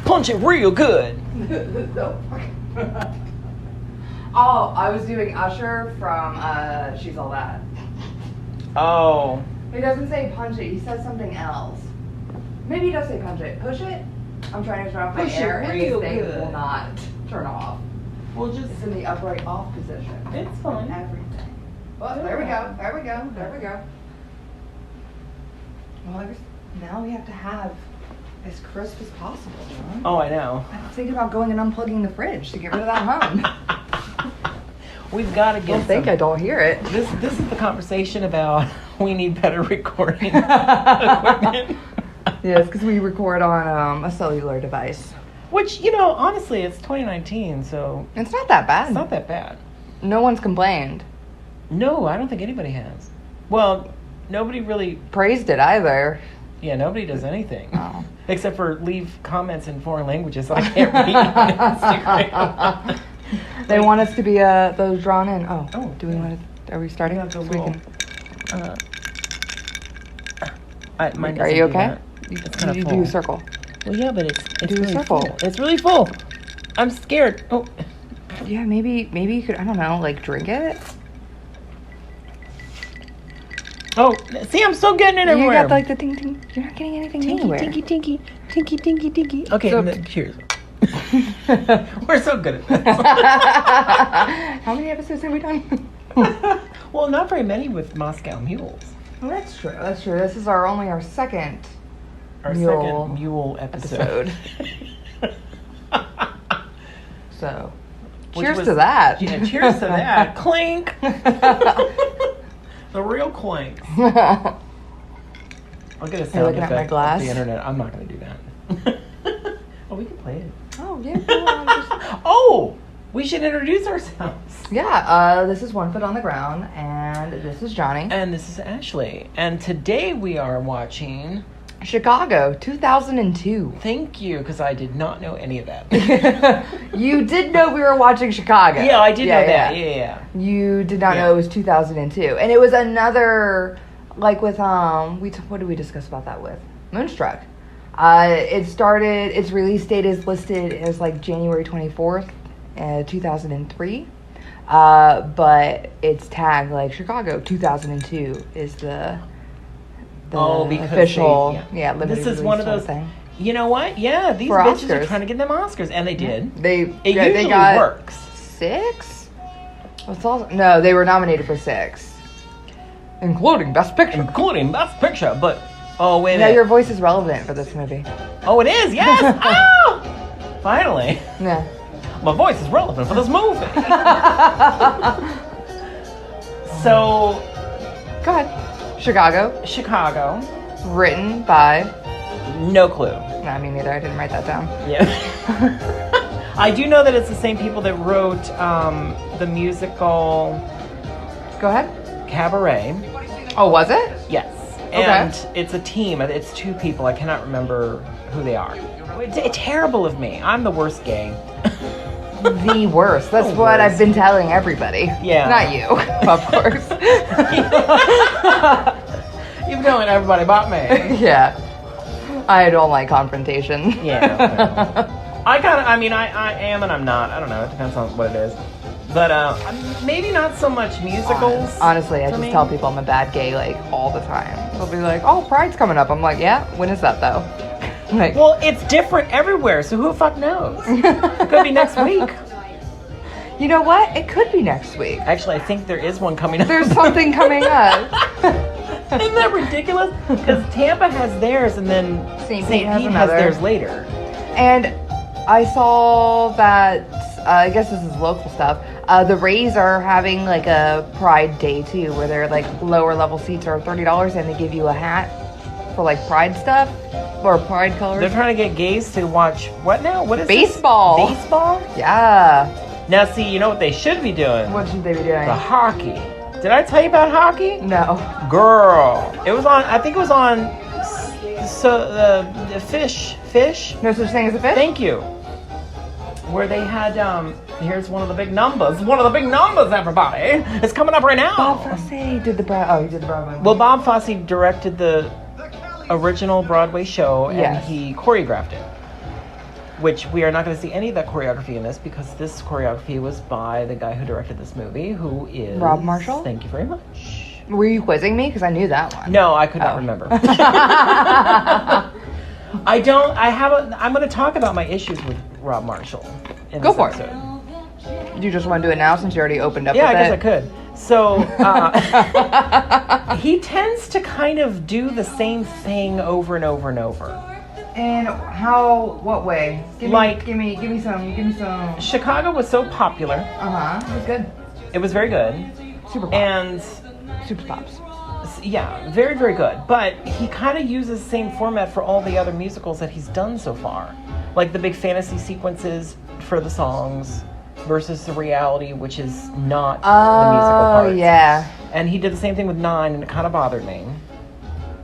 Punch it real good. Oh, I was doing Usher from She's All That. Oh. He doesn't say punch it, he says something else. Maybe he does say punch it. Push it? I'm trying to turn off my Push it air and real this thing good. will not turn off. We'll just. It's in the upright off position. It's fine. Everything. Well, there we go. There we go. There we go. Well, now we have to have as crisp as possible, John. Oh, I know. I was thinking about going and unplugging the fridge to get rid of that hum. We've got to I get. don't think I don't hear it. This is the conversation about we need better recording equipment. Yes, because we record on a cellular device. Which, you know, honestly, it's 2019, so It's not that bad. it's not that bad. No one's complained. No, I don't think anybody has. Well, nobody really. Praised it either. Yeah, nobody does anything. Oh. Except for leave comments in foreign languages that I can't read on Instagram. They want us to be those drawn in. Oh, Oh, do we want to? Are we starting? Yeah, the So we little- can- Mine Are doesn't you do okay? that. It's kinda You full. do a circle. Well, yeah, but it's Do a really circle. full. It's really full. I'm scared. Oh, Yeah, maybe you could. I don't know, like drink it. oh! See, I'm still getting it You everywhere. got like the ting ting. You're not getting anything anywhere. tinky. Okay, So- cheers. We're so good at this. How many episodes have we done? Well, not very many with Moscow Mules. Well, that's true. That's true. This is our second Our Mule second Mule episode. So, Which cheers was- to that. Yeah, cheers to that. Clink. The real clink. I'll get a sound looking at my effect glass? off the internet. I'm not going to do that. Oh, we can play it. Oh yeah. Cool. Oh, we should introduce ourselves. Yeah. This is One Foot on the Ground, and this is Johnny. And this is Ashley. And today we are watching. Chicago, 2002. Thank you, because I did not know any of that. You did know we were watching Chicago. Yeah, I did know that. Yeah. You did not Yeah. know it was 2002, and it was another like with what did we discuss about that with Moonstruck? Its release date is listed as like January 24th, 2003. But it's tagged like Chicago 2002 is the Because official they- limited This is release one of sort those. thing. You know what? Yeah, these For bitches are Oscars. trying to get them Oscars, and they did. They Usually got works. 6. No, they were nominated for 6, including Best Picture. Including Best Picture, but oh wait a Now minute. your voice is relevant for this movie. Oh, it is. Yes. Oh, finally, Yeah. my voice is relevant for this movie. So, Go ahead. Chicago, Chicago. written by. No clue. No, me neither. I didn't write that down. Yeah. I do know that it's the same people that wrote the musical Go ahead. Cabaret. Oh, was it? Yes. And it's a team. It's 2 people. I cannot remember who they are. It's terrible of me. I'm the worst gay. The worst. That's The what worst. I've been telling everybody. Yeah. Not you, of course. You've been telling everybody about me. Yeah. I don't like confrontation. Yeah. I am and I'm not. I don't know. It depends on what it is. But maybe not so much musicals. Honestly, I for just me. tell people I'm a bad gay like all the time. They'll be like, "Oh, Pride's coming up." I'm like, "Yeah, when is that though?" Like, Well, it's different everywhere, so who the fuck knows? It could be next week. you know what? It could be next week. Actually, I think there is one coming up. There's something coming up. Isn't that ridiculous? Because Tampa has theirs, and then St. St. Pete has Pete has another. theirs later. And I saw that, I guess this is local stuff, the Rays are having like a Pride Day too, where their like lower level seats are $30 and they give you a hat for like Pride stuff or Pride colors. They're trying to get gays to watch what now? What is this? Baseball. Baseball? Yeah. Now, see, you know what they should be doing? What should they be doing? The hockey. Did I tell you about hockey? No. Girl, it was on. I think it was on. So the fish. No such thing as a fish? Thank you. Where they had here's one of the big numbers. One of the big numbers, everybody. It's coming up right now. Bob Fosse did the he did the Broadway. Well, Bob Fosse directed the original Broadway show, and Yes. he choreographed it. Which we are not going to see any of that choreography in this, because this choreography was by the guy who directed this movie, who is Rob Marshall? Thank you very much. Were you quizzing me? Because I knew that one. No, I could not Oh. remember. I'm going to talk about my issues with Rob Marshall. In Go this for it. episode. Do you just want to do it now since you already opened up Yeah, with I guess it? I could. So, he tends to kind of do the same thing over and over and over. And how? What way? Give Like- me some. Chicago was so popular. It was good. It was very good. Super pop. And, Super pops. yeah, very, very good. But he kind of uses the same format for all the other musicals that he's done so far. Like the big fantasy sequences for the songs versus the reality, which is not the musical part. Oh yeah. And he did the same thing with Nine, and it kind of bothered me.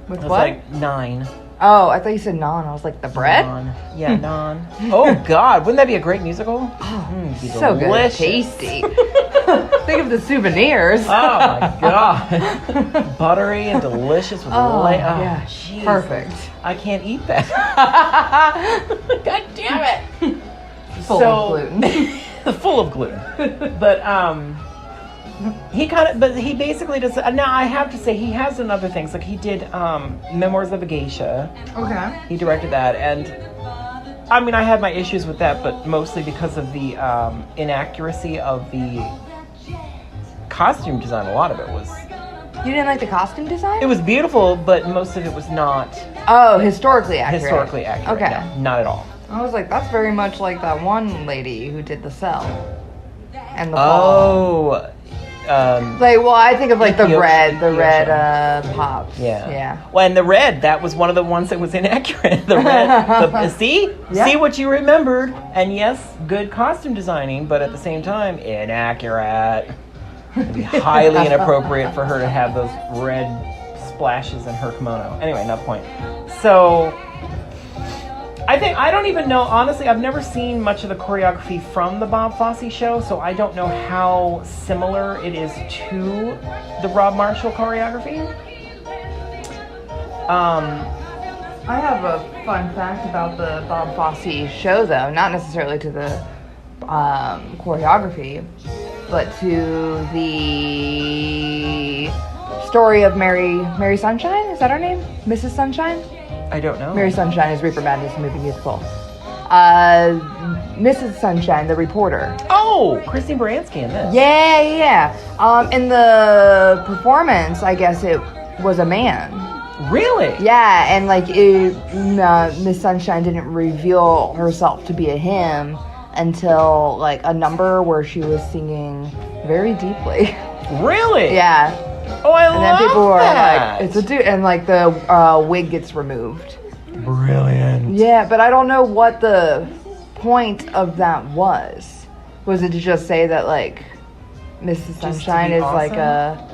With It was what? like Nine. Oh, I thought you said non. I was like the bread. Non. Yeah, Non. Oh God, wouldn't that be a great musical? It'd be So good, delicious. tasty. Think of the souvenirs. Oh my God, buttery and delicious with yeah, jeez. perfect. I can't eat that. God damn it. Full of gluten. Full of gluten. But he basically does. Now I have to say he has done other things. Like he did Memoirs of a Geisha. Okay. He directed that, and I mean I had my issues with that, but mostly because of the inaccuracy of the costume design. A lot of it was. You didn't like the costume design? It was beautiful, but most of it was not Oh, historically accurate. historically accurate. Okay. No, not at all. I was like, that's very much like that one lady who did the Cell and the Fall. Oh. Like, well, I think of like the Ethiopian. red pops. Yeah. Yeah. Well, and the red, that was one of the ones that was inaccurate. The red, see Yeah. what you remembered. And yes, good costume designing, but at the same time, inaccurate. It'd be highly inappropriate for her to have those red splashes in her kimono. Anyway, not the point. So, I don't even know, honestly, I've never seen much of the choreography from the Bob Fosse show, so I don't know how similar it is to the Rob Marshall choreography. I have a fun fact about the Bob Fosse show, though, not necessarily to the choreography, but to the story of Mary Sunshine. Is that her name? Mrs. Sunshine? I don't know. Mary Sunshine is Reaper Madness movie musical. Mrs. Sunshine, the reporter. Oh, Christine Baranski in this. Yeah. In the performance, I guess it was a man. Really? Yeah, and like Miss Sunshine didn't reveal herself to be a him until like a number where she was singing very deeply. Really? Yeah. Oh, I And love then people were that. like, it's a dude, and like the wig gets removed. Brilliant. Yeah, but I don't know what the point of that was. Was it to just say that like Mrs. to Sunshine be is like awesome?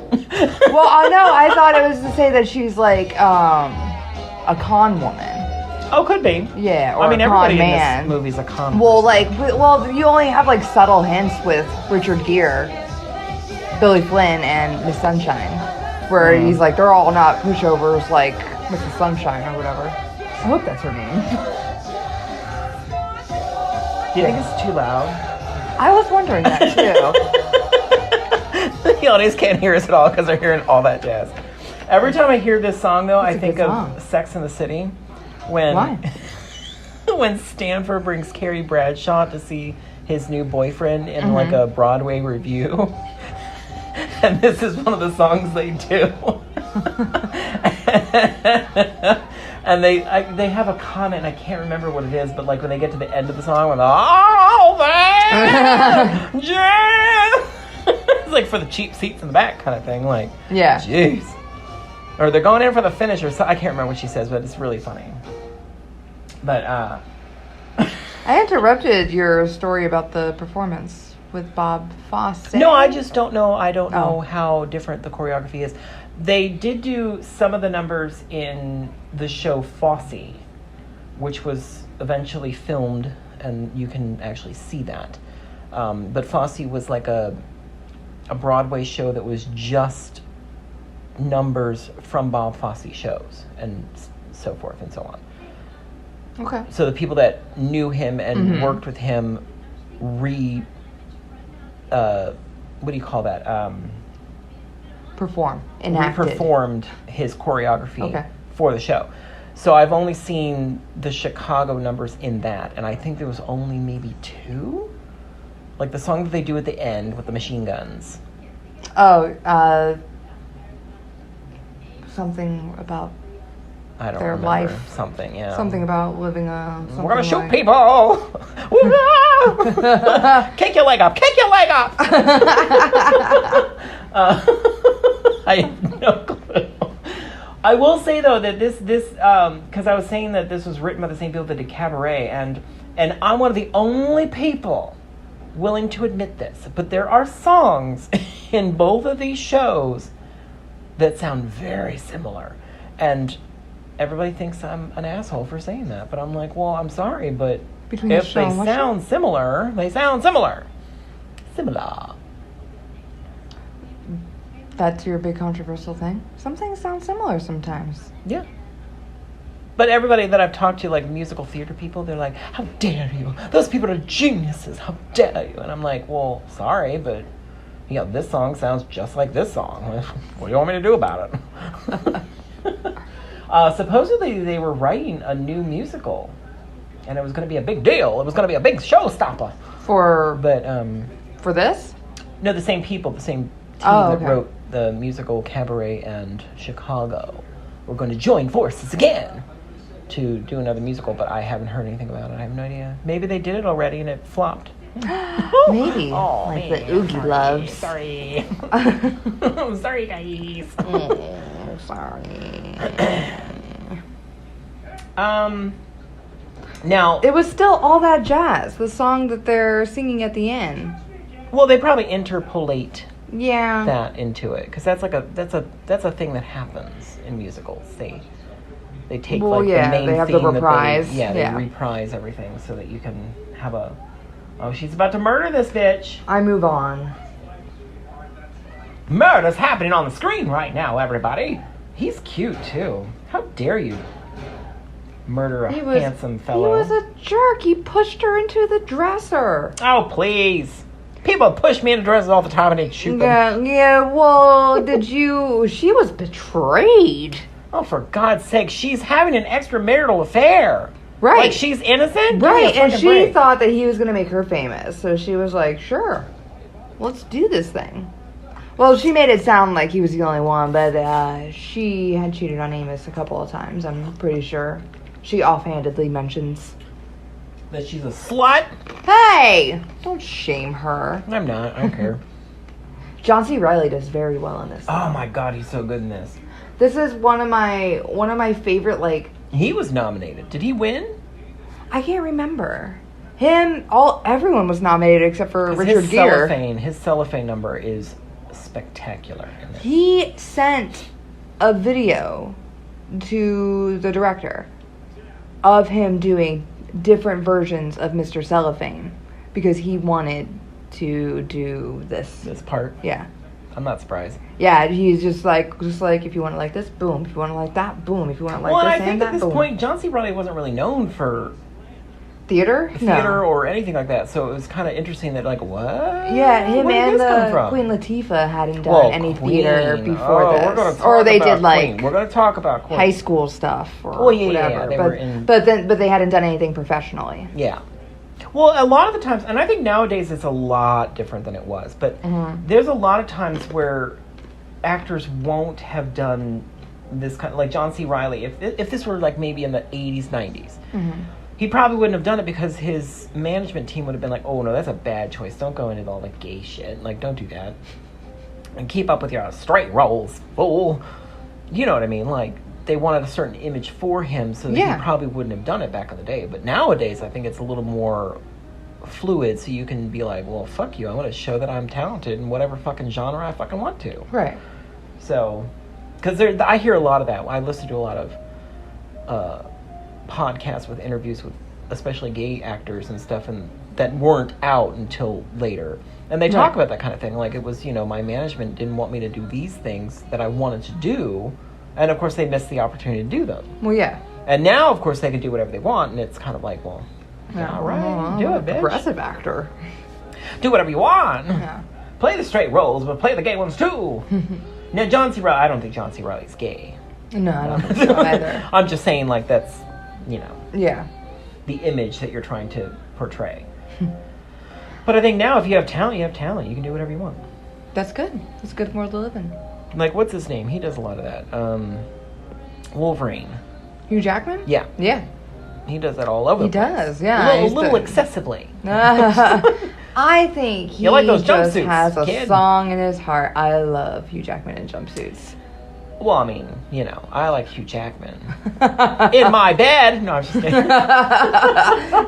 well, I know. I thought it was to say that she's like a con woman. Oh, could be. Yeah, or I mean, a con everybody man. in this movie's a con. Well, person. like, you only have like subtle hints with Richard Gere, Billy Flynn, and Miss Sunshine, where he's like, they're all not pushovers like Mrs. Sunshine or whatever. I hope that's her name. Do you think it's too loud? I was wondering that too. The audience can't hear us at all because they're hearing all that jazz. Every time I hear this song, though, That's I a think good of song. Sex and the City. When Why? when Stanford brings Carrie Bradshaw to see his new boyfriend in like Mm-hmm. a Broadway review. And this is one of the songs they do. And they have a comment, I can't remember what it is, but like when they get to the end of the song, when oh, there, yeah. It's like for the cheap seats in the back kind of thing, like, Yeah. jeez. Or they're going in for the finish, or so, I can't remember what she says, but it's really funny. But I interrupted your story about the performance. with Bob Fosse. No, I just don't know. I don't know Oh. how different the choreography is. They did do some of the numbers in the show Fosse, which was eventually filmed, and you can actually see that. But Fosse was like a Broadway show that was just numbers from Bob Fosse shows, and so forth and so on. Okay. So the people that knew him and worked with him what do you call that? Enacted. Performed his choreography Okay. for the show. So I've only seen the Chicago numbers in that, and I think there was only maybe 2. Like the song that they do at the end with the machine guns. Oh, something about I don't their remember. life. Something, yeah. something about living a. We're gonna shoot like- people. Kick your leg up. Kick your leg up. I have no clue. I will say though that this because I was saying that this was written by the same people that did Cabaret, and I'm one of the only people willing to admit this, but there are songs in both of these shows that sound very similar, and everybody thinks I'm an asshole for saying that, but I'm like, well, I'm sorry, but Between the if show they and what sound similar, they sound similar. Similar. That's your big controversial thing. Some things sound similar sometimes. Yeah. But everybody that I've talked to, like musical theater people, they're like, how dare you? Those people are geniuses. How dare you? And I'm like, well, sorry, but this song sounds just like this song. What do you want me to do about it? Supposedly they were writing a new musical, and it was going to be a big deal. It was going to be a big showstopper. But For this? no, the same people, the same team Oh, that okay. wrote the musical Cabaret and Chicago were going to join forces again to do another musical, but I haven't heard anything about it. I have no idea. Maybe they did it already and it flopped. Maybe. Oh, like man, the Oogie sorry, loves. Sorry. Sorry, guys. Oh, sorry. Now, It was still All That Jazz, the song that they're singing at the end. well, they probably interpolate Yeah. that into it because that's a thing that happens in musicals. They take Well, like yeah, the main they have the theme that reprise. they Yeah. reprise everything so that you can have oh, she's about to murder this bitch. I move on. Murder's happening on the screen right now, everybody. He's cute too. How dare you murder a handsome fellow? He was a jerk. He pushed her into the dresser. Oh, please. People push me into dresses all the time and they shoot them. Yeah, well, she was betrayed. Oh, for God's sake, she's having an extramarital affair. Right. Like she's innocent? Right, Give me a and fucking she break. thought that he was going to make her famous. So she was like, sure, let's do this thing. Well, she made it sound like he was the only one, but she had cheated on Amos a couple of times, I'm pretty sure. She offhandedly mentions. that she's a slut? Hey! Don't shame her. I'm not. I don't care. John C. Reilly does very well in this. Oh my God, he's so good in this. This is one of my favorite, like, He was nominated. Did he win? I can't remember. Everyone was nominated except for 'Cause Richard Gere. His cellophane number is spectacular. In this. He sent a video to the director of him doing different versions of Mr. Cellophane because he wanted to do this. This part, Yeah. I'm not surprised. Yeah, he's just like if you want it like this, boom. If you want it like that, boom. If you want it like Well, and this I think and at that, this boom. point, John C. Reilly wasn't really known for Theater? theater No. or anything like that, so it was kind of interesting that, like, what? Yeah, him Where did and this come from? Queen Latifah hadn't done Well, any Queen. theater before Oh, this. we're gonna talk Or they about did like Queen. We're going to talk about Queen. high school stuff or Oh, yeah, yeah, whatever. they but, were in- but they hadn't done anything professionally. Yeah. Well, a lot of the times, and I think nowadays it's a lot different than it was, but Mm-hmm. there's a lot of times where actors won't have done this kind of, like John C. Reilly, if this were like maybe in the 80s, 90s, Mm-hmm. he probably wouldn't have done it because his management team would have been like, oh no, that's a bad choice. Don't go into all the gay shit. Like, don't do that. And keep up with your straight roles, fool. You know what I mean? Like, they wanted a certain image for him, so that Yeah. he probably wouldn't have done it back in the day. But nowadays, I think it's a little more fluid, so you can be like, well, fuck you, I want to show that I'm talented in whatever fucking genre I fucking want to. Right. So, because I hear a lot of that. I listen to a lot of podcasts with interviews with especially gay actors and stuff, and that weren't out until later. And they talk about that kind of thing. Like, it was, my management didn't want me to do these things that I wanted to do. And, of course, they missed the opportunity to do them. Well, yeah. And now, of course, they can do whatever they want. And it's kind of like, well, all right, do it, bitch. Progressive actor. Do whatever you want. Yeah. Play the straight roles, but play the gay ones, too. Now, John C. Reilly, I don't think John C. Reilly's gay. No, I don't think so either. I'm just saying, like, that's, Yeah. the image that you're trying to portray. But I think now, if you have talent, you have talent. You can do whatever you want. That's good. It's a good world to live in. Like, what's his name? He does a lot of that. Wolverine. Hugh Jackman? Yeah. Yeah. He does that all over He the place. does, yeah. A little excessively. I think he You like those just jumpsuits, has a kid. song in his heart. I love Hugh Jackman in jumpsuits. Well, I mean, I like Hugh Jackman. In my bed. No, I'm just kidding.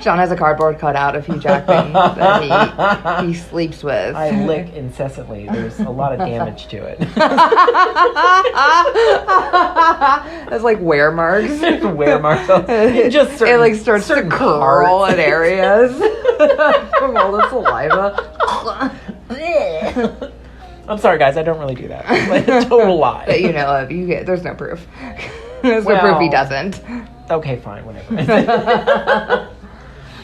Sean has a cardboard cutout of Hugh Jackman that he sleeps with. I lick incessantly. There's a lot of damage to it. That's like wear marks. Wear marks. Just it like starts to certain curl parts. in areas from all the saliva. I'm sorry, guys. I don't really do that. It's like a total lie. That you know of. There's no proof. There's no proof he doesn't. Okay, fine, whatever.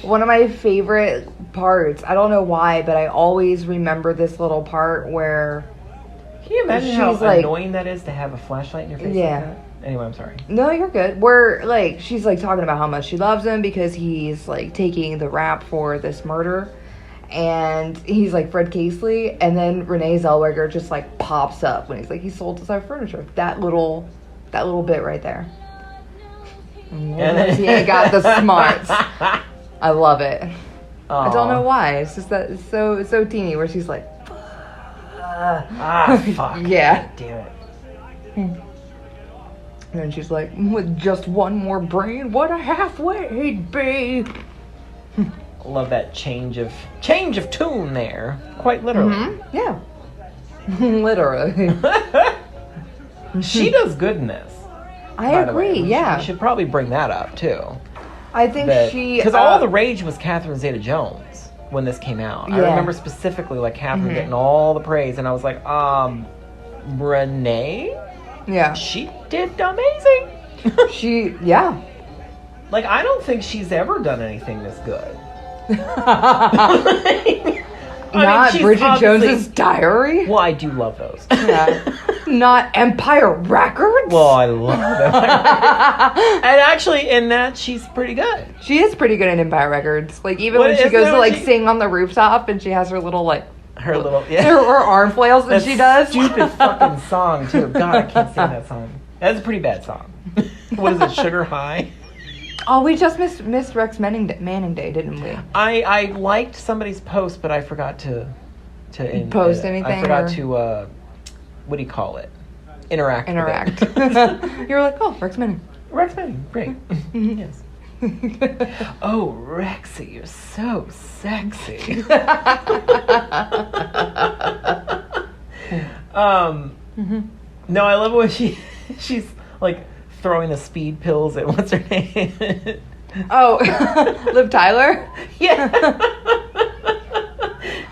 One of my favorite parts, I don't know why, but I always remember this little part where... Can you imagine how She's like- annoying that is to have a flashlight in your face? Yeah. Like that? Anyway, I'm sorry. No, you're good. Where, like, she's, like, talking about how much she loves him because he's, like, taking the rap for this murder. And he's, like, Fred Casely. And then Renee Zellweger just, like, pops up when he's, like, he sold us our furniture. That little bit right there. And then- He ain't got the smarts. I love it. I don't know Aw. why. It's just that it's so teeny where she's like, Fuck. Yeah. God damn it. and then she's like, with just one more brain, what a halfway be. Love that change of tune there. Quite literally. Yeah. Literally. She does good in this. I by the way. agree, yeah. We should probably bring that up too. I think she... Because all the rage was Catherine Zeta-Jones when this came out. I Yeah. remember specifically like Catherine getting all the praise, and I was like, Renee? Yeah. She did amazing. Yeah. Like, I don't think she's ever done anything this good. Not she's Bridget obviously- Jones's Diary? Well, I do love those. Yeah. Not Empire Records? Well, I love them. And actually, in that, she's pretty good. She is pretty good at Empire Records. Like, even What- when she isn't goes that to, what like, she- sing on the rooftop and she has her little, like... Her little, Her arm flails that she does. Stupid fucking song, too. God, I can't sing that song. That's a pretty bad song. What is it, Sugar High? Oh, we just missed Rex Manning Day, didn't we? I liked somebody's post, but I forgot to Post anything, I forgot or- to what do you call it? Interact. with Interact. it. You were like, oh, Rex Manning. Rex Manning, great. Yes. Oh, Rexy, you're so sexy. No, I love when she's like throwing the speed pills at what's her name. Oh, Liv Tyler? Yeah.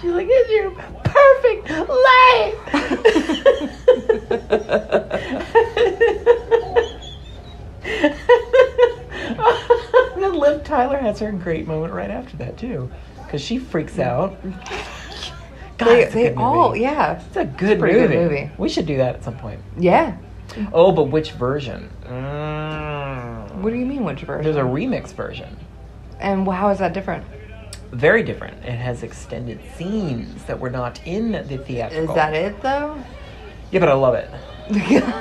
She's like, it's your perfect life. Then Liv Tyler has her great moment right after that too, because she freaks out. God, it's a They good all, movie. yeah. It's a good pretty movie. good movie. We should do that at some point. Yeah. Oh, but which version? What do you mean, which version? There's a remix version. And how is that different? Very different. It has extended scenes that were not in the theatrical. Is that it, though? Yeah, but I love it.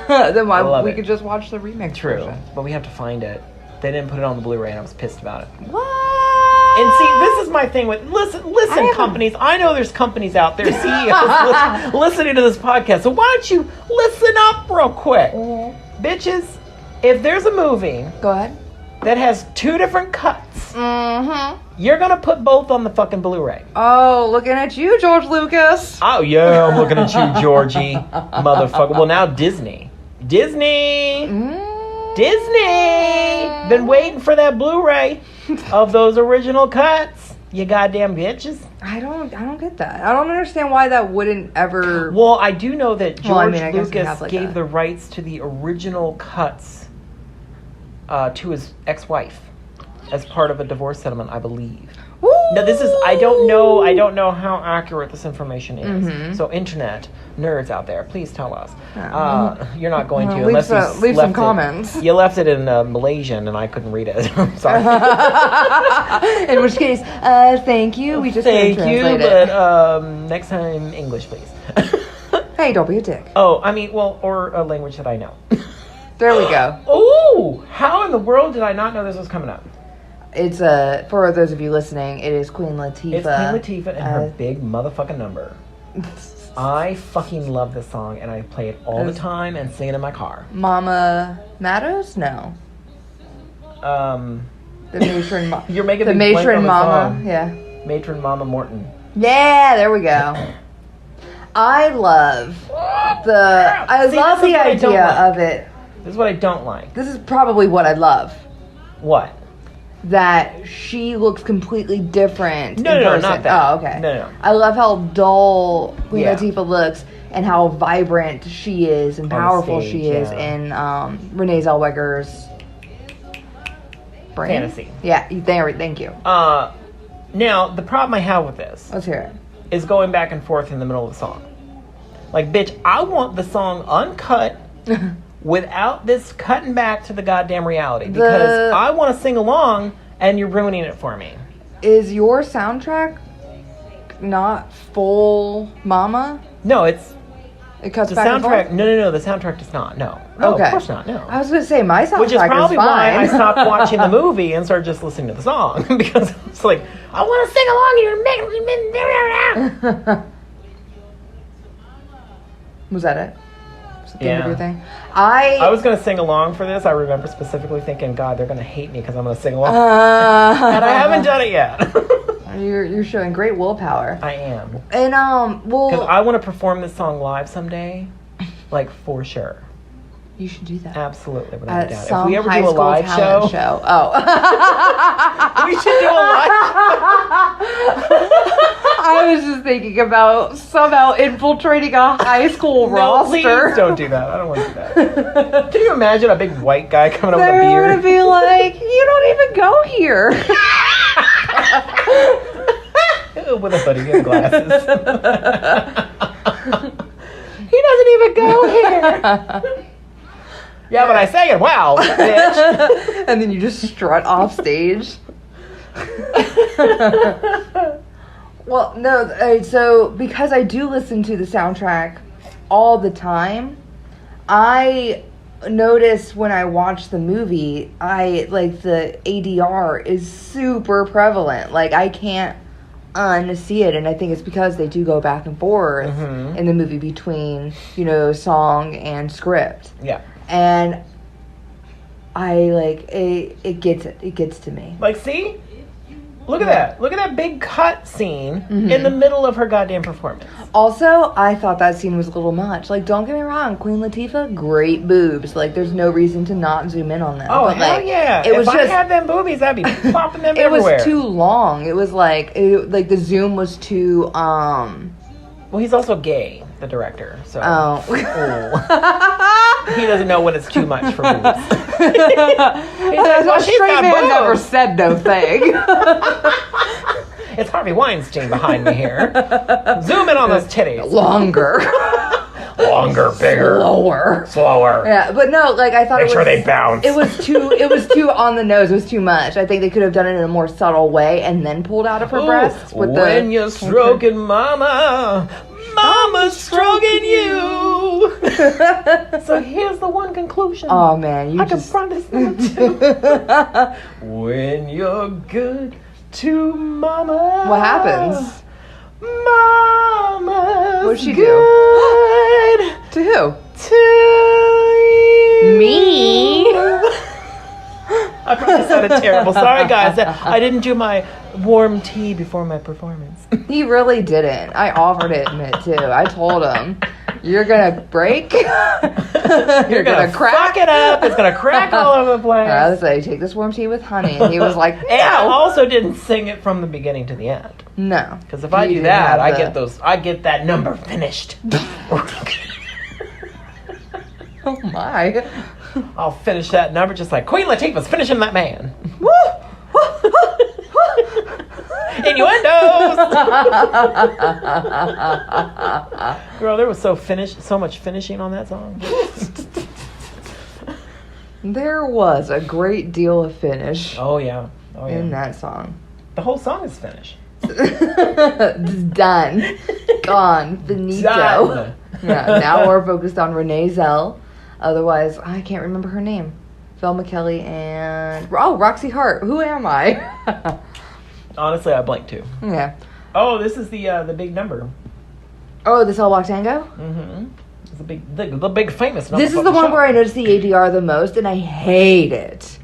Then why I love we it. could just watch the remix True, version. but we have to find it. They didn't put it on the Blu-ray, and I was pissed about it. What? And see, this is my thing with listen, haven't- companies. I know there's companies out there, CEOs, listening to this podcast. So why don't you listen up real quick, bitches? If there's a movie Go ahead. that has two different cuts, Mm-hmm. You're gonna put both on the fucking Blu-ray. Oh, looking at you, George Lucas. Oh yeah, I'm looking at you, Georgie, motherfucker. Well, now Disney. Disney. Been waiting for that Blu-ray of those original cuts. You goddamn bitches. I don't get that. I don't understand why that wouldn't ever. Well, I do know that George I guess we Lucas have like gave that. the rights to the original cuts to his ex-wife as part of a divorce settlement, I believe. Woo! Now this is I don't know how accurate this information is. Mm-hmm. So internet nerds out there, please tell us. Yeah. You're not going to Leave unless some- you leave left some comments. You left it in Malaysian and I couldn't read it. I'm sorry. In which case, thank you. We just Thank couldn't you, translate but next time English, please. it. Hey, don't be a dick. Oh, I mean, well, or a language that I know. There we go. Oh, how in the world did I not know this was coming up? It's for those of you listening, it is Queen Latifah. It's Queen Latifah and her big motherfucking number. I fucking love this song and I play it all the time and sing it in my car. Mama Matters? No. The matron. You're making the me blank on matron the mama. song. Yeah. Matron Mama Morton. Yeah, there we go. I love See, love this is the what I don't idea like. of it. This is what I don't like. This is probably what I love. What? That she looks completely different. No, in no, person. not that. Oh, okay. No. I love how dull Queen Yeah. Latifah looks and how vibrant she is and On the powerful stage, she is yeah. in Renee Zellweger's brain. Fantasy. Yeah, thank you. Now, the problem I have with this Let's hear it. is going back and forth in the middle of the song. Like, bitch, I want the song uncut without this cutting back to the goddamn reality because I want to sing along and you're ruining it for me. Is your soundtrack not full mama? No, it's It cuts the back and soundtrack. forth? No, the soundtrack does not. No, Okay. of course not. No. I was going to say my soundtrack Which is probably is why fine. I stopped watching the movie and started just listening to the song because it's like I want to sing along and you're making. Was that it? Was that the end of Yeah. your thing? I was gonna sing along for this. I remember specifically thinking, God, they're gonna hate me because I'm gonna sing along, and I haven't done it yet. You're showing great willpower. I am And because well, I want to perform this song live someday, like for sure. you should do that. Absolutely, without a At doubt. some If we ever high do a school live talent show. Oh. we should do a live. I was just thinking about somehow infiltrating a high school No, roster. please don't do that. I don't want to do that. Can you imagine a big white guy coming up with a They're beard? gonna be like, you don't even go here. With a hoodie and glasses. He doesn't even go here. Yeah, but I sang it well, bitch. And then you just strut off stage. Well, no, so because I do listen to the soundtrack all the time, I notice when I watch the movie, the ADR is super prevalent. Like, I can't unsee it, and I think it's because they do go back and forth Mhm. in the movie between, song and script. Yeah. And I it gets to me. Like, see? Look at that. Look at that big cut scene in the middle of her goddamn performance. Also, I thought that scene was a little much. Like, don't get me wrong, Queen Latifah, great boobs. Like, there's no reason to not zoom in on them. Oh, but, hell like, yeah. It was if just I had them boobies, I'd be plopping them it everywhere. was too long. It was like the zoom was too Well, he's also gay, the director, so... Oh. He doesn't know when it's too much for boobs. A she's straight got man never boobs. said no thing. It's Harvey Weinstein behind me here. Zoom in on those titties. Longer. Longer, bigger, Slower. slower. Yeah, but no, like I thought Make it was, sure they bounce. It was too on the nose. It was too much. I think they could have done it in a more subtle way and then pulled out of her breasts with when the you're stroking mama, mama's stroking you. So here's the one conclusion. Oh man, you I just confront this number two. When you're good to mama. What happens? Mama's What'd she do? good to who? to you. Me? I probably sounded terrible. Sorry, guys. I didn't do my warm tea before my performance. He really didn't. I offered it in it too. I told him, "You're gonna break. You're gonna crack it up. It's gonna crack all over the place." I was like, "Take this warm tea with honey," and he was like, And I "No, also didn't sing it from the beginning to the end. no." Because if I You do didn't that, have I get that number finished. Oh my! I'll finish that number just like Queen Latifah's finishing that man. Woo! Innuendos. Girl, there was so much finishing on that song. There was a great deal of finish Oh yeah. in that song. The whole song is finished. Done. Gone. Finito. Done. Yeah, now we're focused on Renee Zell. Otherwise, I can't remember her name. Velma Kelly and... Oh, Roxy Hart. Who am I? Honestly, I blanked too. Yeah. Oh, this is the big number. Oh, the Cell Block Tango? Mm-hmm. It's the big famous number. This is the one where I noticed the ADR the most, and I hate it.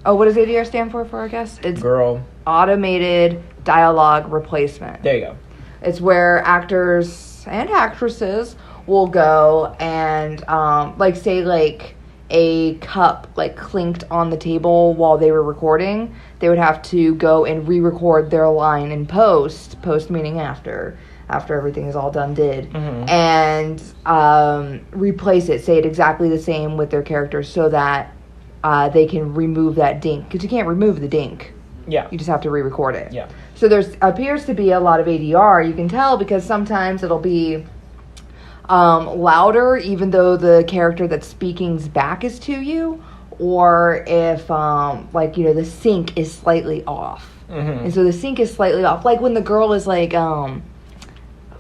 Oh, what does ADR stand for our guest? It's Girl. Automated Dialogue Replacement. There you go. It's where actors and actresses will go and, say, a cup, clinked on the table while they were recording. They would have to go and re-record their line in post meaning after everything is all done and replace it, say it exactly the same with their characters so that they can remove that dink. Because you can't remove the dink. Yeah. You just have to re-record it. Yeah. So there appears to be a lot of ADR. You can tell because sometimes it'll be louder even though the character that's speaking's back is to you, or if the sync is slightly off. Mm-hmm. And so the sync is slightly off, like when the girl is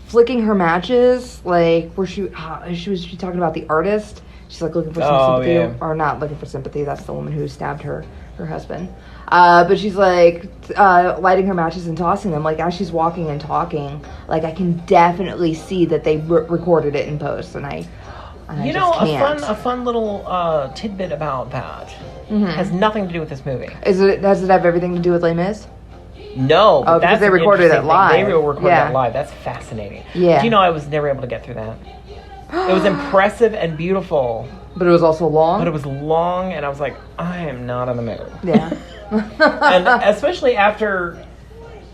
flicking her matches, where she was talking about the artist. She's looking for some sympathy, yeah. or not looking for sympathy. That's the woman who stabbed her husband. But she's lighting her matches and tossing them. As she's walking and talking, I can definitely see that they recorded it in post, and I just can't. a fun little tidbit about that has nothing to do with this movie. Does it have everything to do with Les Mis? No, but because that's they an recorded interesting it live. thing. They recorded Yeah. that live. That's fascinating. Yeah. Do you know I was never able to get through that? It was impressive and beautiful, But it was also long. but it was long, and I was like, I am not in the mood. Yeah. And especially after,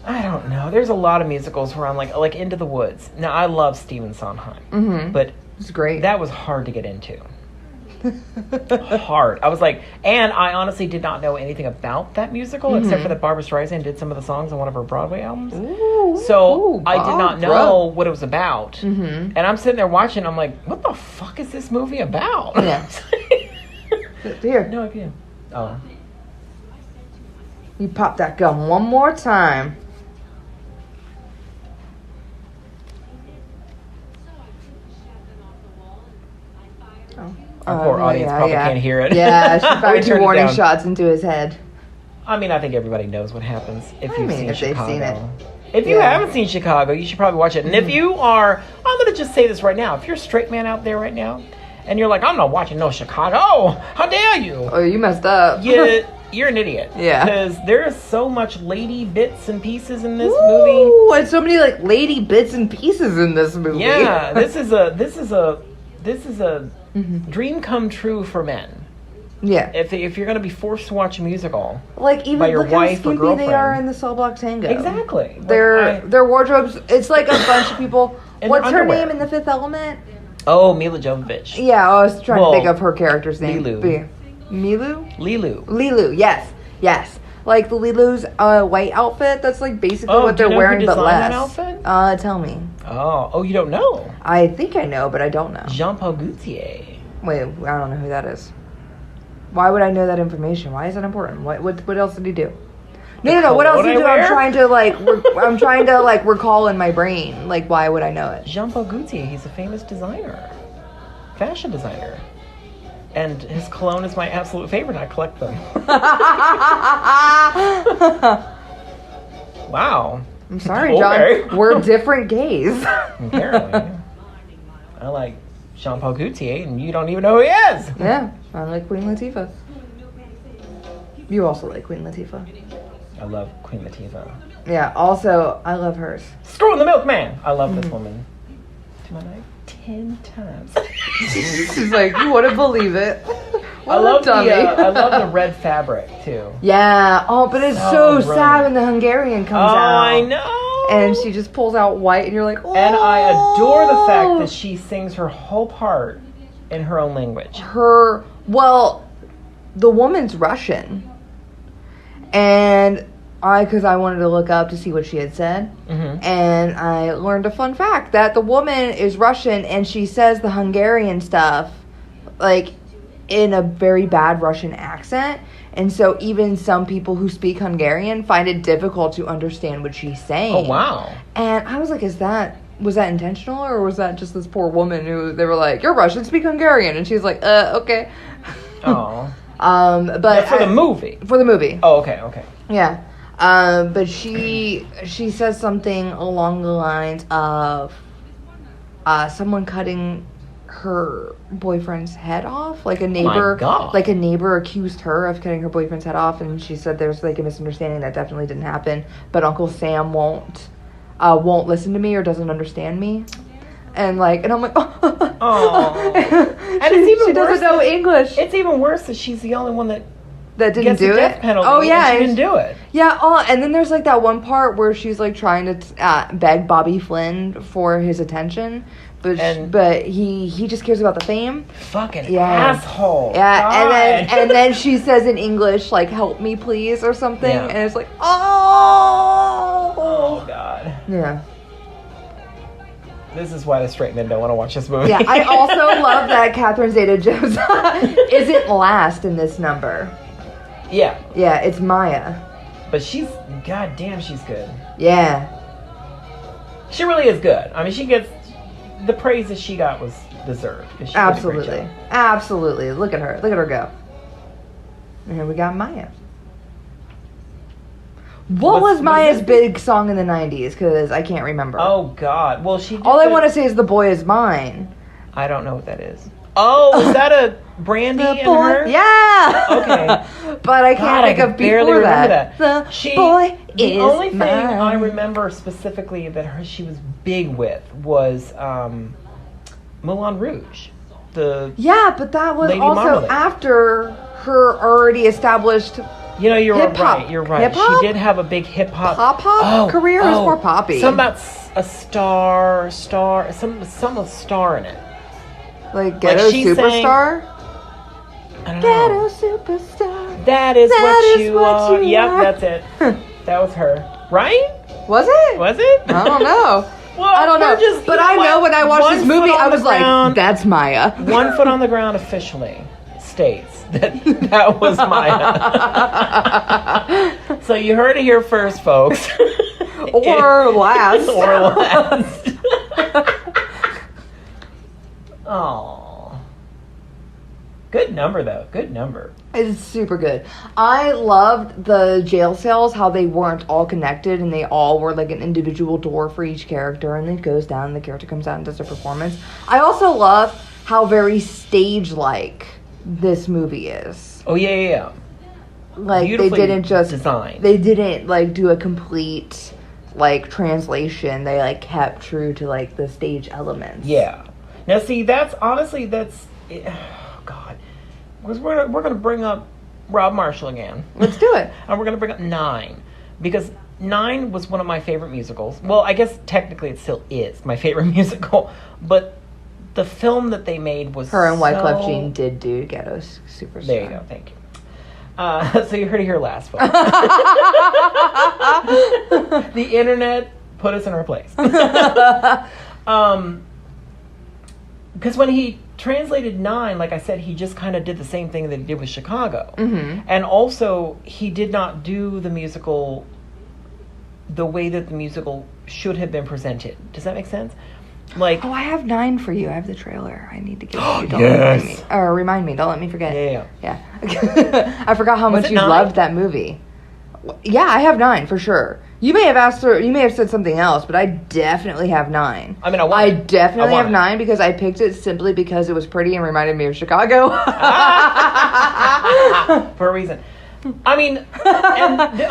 I don't know, there's a lot of musicals where I'm like Into the Woods. Now, I love Stephen Sondheim, but It's great. that was hard to get into. Hard. I was like, and I honestly did not know anything about that musical except for that Barbra Streisand did some of the songs on one of her Broadway albums. Ooh, So I did not Barbra. know what it was about. And I'm sitting there watching, I'm like, what the fuck is this movie about? Yeah. Here, No idea. Oh. you pop that gum one more time. Our poor audience probably can't hear it. Yeah, she probably We threw turned it warning down. shots into his head. I mean, I think everybody knows what happens if you've seen if they've Chicago. seen it. If you Yeah. haven't seen Chicago, you should probably watch it. And if you are, I'm going to just say this right now. If you're a straight man out there right now, and you're like, I'm not watching no Chicago, how dare you? Oh, you messed up. You're an idiot. Yeah. Because there is so much lady bits and pieces in this movie. Ooh, and so many lady bits and pieces in this movie. Yeah, this is a dream come true for men. Yeah. If you're going to be forced to watch a musical. Even by your look how wife or skimpy they are girlfriend. in the Cell Block Tango. Exactly. Their wardrobes, it's like a bunch of people. And What's their her underwear. name in The Fifth Element? Oh, Mila Jovovich. Yeah, I was trying Well, to think of her character's name. Lilu. Milu? Lilu. Lilu, yes. The Lilu's white outfit, that's basically Oh, what do you they're know who wearing, but designed less. that outfit? Tell me. Oh, you don't know? I think I know, but I don't know. Jean-Paul Gaultier. Wait, I don't know who that is. Why would I know that information? Why is that important? What else did he do? No. What else did he do? I'm trying to I'm trying to recall in my brain. Why would I know it? Jean-Paul Gaultier, he's a famous designer. Fashion designer. And his cologne is my absolute favorite. I collect them. Wow. I'm sorry, Okay. John. We're different gays. Apparently. I like Jean-Paul Gaultier, and you don't even know who he is. Yeah, I like Queen Latifah. You also like Queen Latifah. I love Queen Latifah. Yeah, also, I love hers. Screwing the milkman. I love this woman. To my night 10 times. She's like, you wouldn't believe it. I love I love the red fabric too. Yeah. Oh, but it's so sad when the Hungarian comes out. Oh, I know. And she just pulls out white, and you're like, oh. And I adore the fact that she sings her whole part in her own language. Well, the woman's Russian. And because I wanted to look up to see what she had said. Mm-hmm. And I learned a fun fact that the woman is Russian, and she says the Hungarian stuff, like, in a very bad Russian accent. And so even some people who speak Hungarian find it difficult to understand what she's saying. Oh, wow. And I was like, was that intentional, or was that just this poor woman who they were like, you're Russian, speak Hungarian? And she's like, okay. Oh. But for the movie. For the movie. Oh, okay. Yeah. But she says something along the lines of someone cutting her boyfriend's head off. Like a neighbor, My God. like a neighbor accused her of cutting her boyfriend's head off, and she said there's like a misunderstanding that definitely didn't happen. But Uncle Sam won't listen to me or doesn't understand me. And I'm like, oh. And she doesn't know English. It's even worse that she's the only one that didn't gets do the death it. penalty. Oh yeah, and she didn't do it. Yeah. Oh, and then there's like that one part where she's like trying to beg Bobby Flynn for his attention, but he just cares about the fame. Fucking asshole. Yeah. God. And then she says in English like, "Help me, please," or something, Yeah. and it's like, Oh God. Yeah. This is why the straight men don't want to watch this movie. Yeah. I also love that Catherine Zeta-Jones isn't last in this number. Yeah. Yeah, it's Maya. But goddamn, she's good. Yeah. She really is good. I mean, she gets the praise that she got was deserved. She did a great Absolutely. job. Absolutely. Look at her. Look at her go. And here we got Maya. What was Maya's big song in the 90s? Because I can't remember. Oh, God. Well, she did All I want to say is The Boy Is Mine. I don't know what that is. Oh, is that a Brandy and her? Yeah. Okay. But I can't think of barely before remember that. that. The boy is The only thing mine. I remember specifically that she was big with was Moulin Rouge. Yeah, but that was Lady also Marmalade. after her already established You're hip-hop. right. You're right. Hip-hop? She did have a big hip hop career. It was more poppy. Something about a star, some of star in it. Like Ghetto she Superstar? I don't Ghetto know. Superstar. That is what you are. you Yep, are. that's it. That was her. Right? Was it? Was it? I don't know. Well, I don't know. But I know when I watched this movie, I was like, that's Maya. 1 foot on the ground officially states that was Maya. So you heard it here first, folks. Or last. Or last. Oh. Good number, though. Good number. It's super good. I loved the jail cells, how they weren't all connected and they all were like an individual door for each character, and it goes down and the character comes out and does their performance. I also love how very stage-like this movie is. Oh, yeah. Like, Beautifully they didn't just... designed. They didn't, like, do a complete, like, translation. They, like, kept true to, like, the stage elements. Yeah. Now, see, that's... Oh, God. Because we're going to bring up Rob Marshall again. Let's do it. And we're going to bring up 9. Because 9 was one of my favorite musicals. Well, I guess technically it still is my favorite musical. But the film that they made was Her and Wyclef Jean did do Ghetto Superstar. There you go. Thank you. So you heard it here last, folks. The internet put us in our place. Because when he translated 9, like I said, he just kind of did the same thing that he did with Chicago. Mm-hmm. And also, he did not do the musical the way that the musical should have been presented. Does that make sense? Like, Oh, I have 9 for you. I have the trailer. I need to give you. Don't Yes. remind me. Or remind me. Don't let me forget. Yeah. I forgot how Was much it you 9? loved that movie. Yeah, I have 9 for sure. You may have asked her. You may have said something else, but I definitely have 9. I mean, I definitely want have it. 9 because I picked it simply because it was pretty and reminded me of Chicago. For a reason. I mean,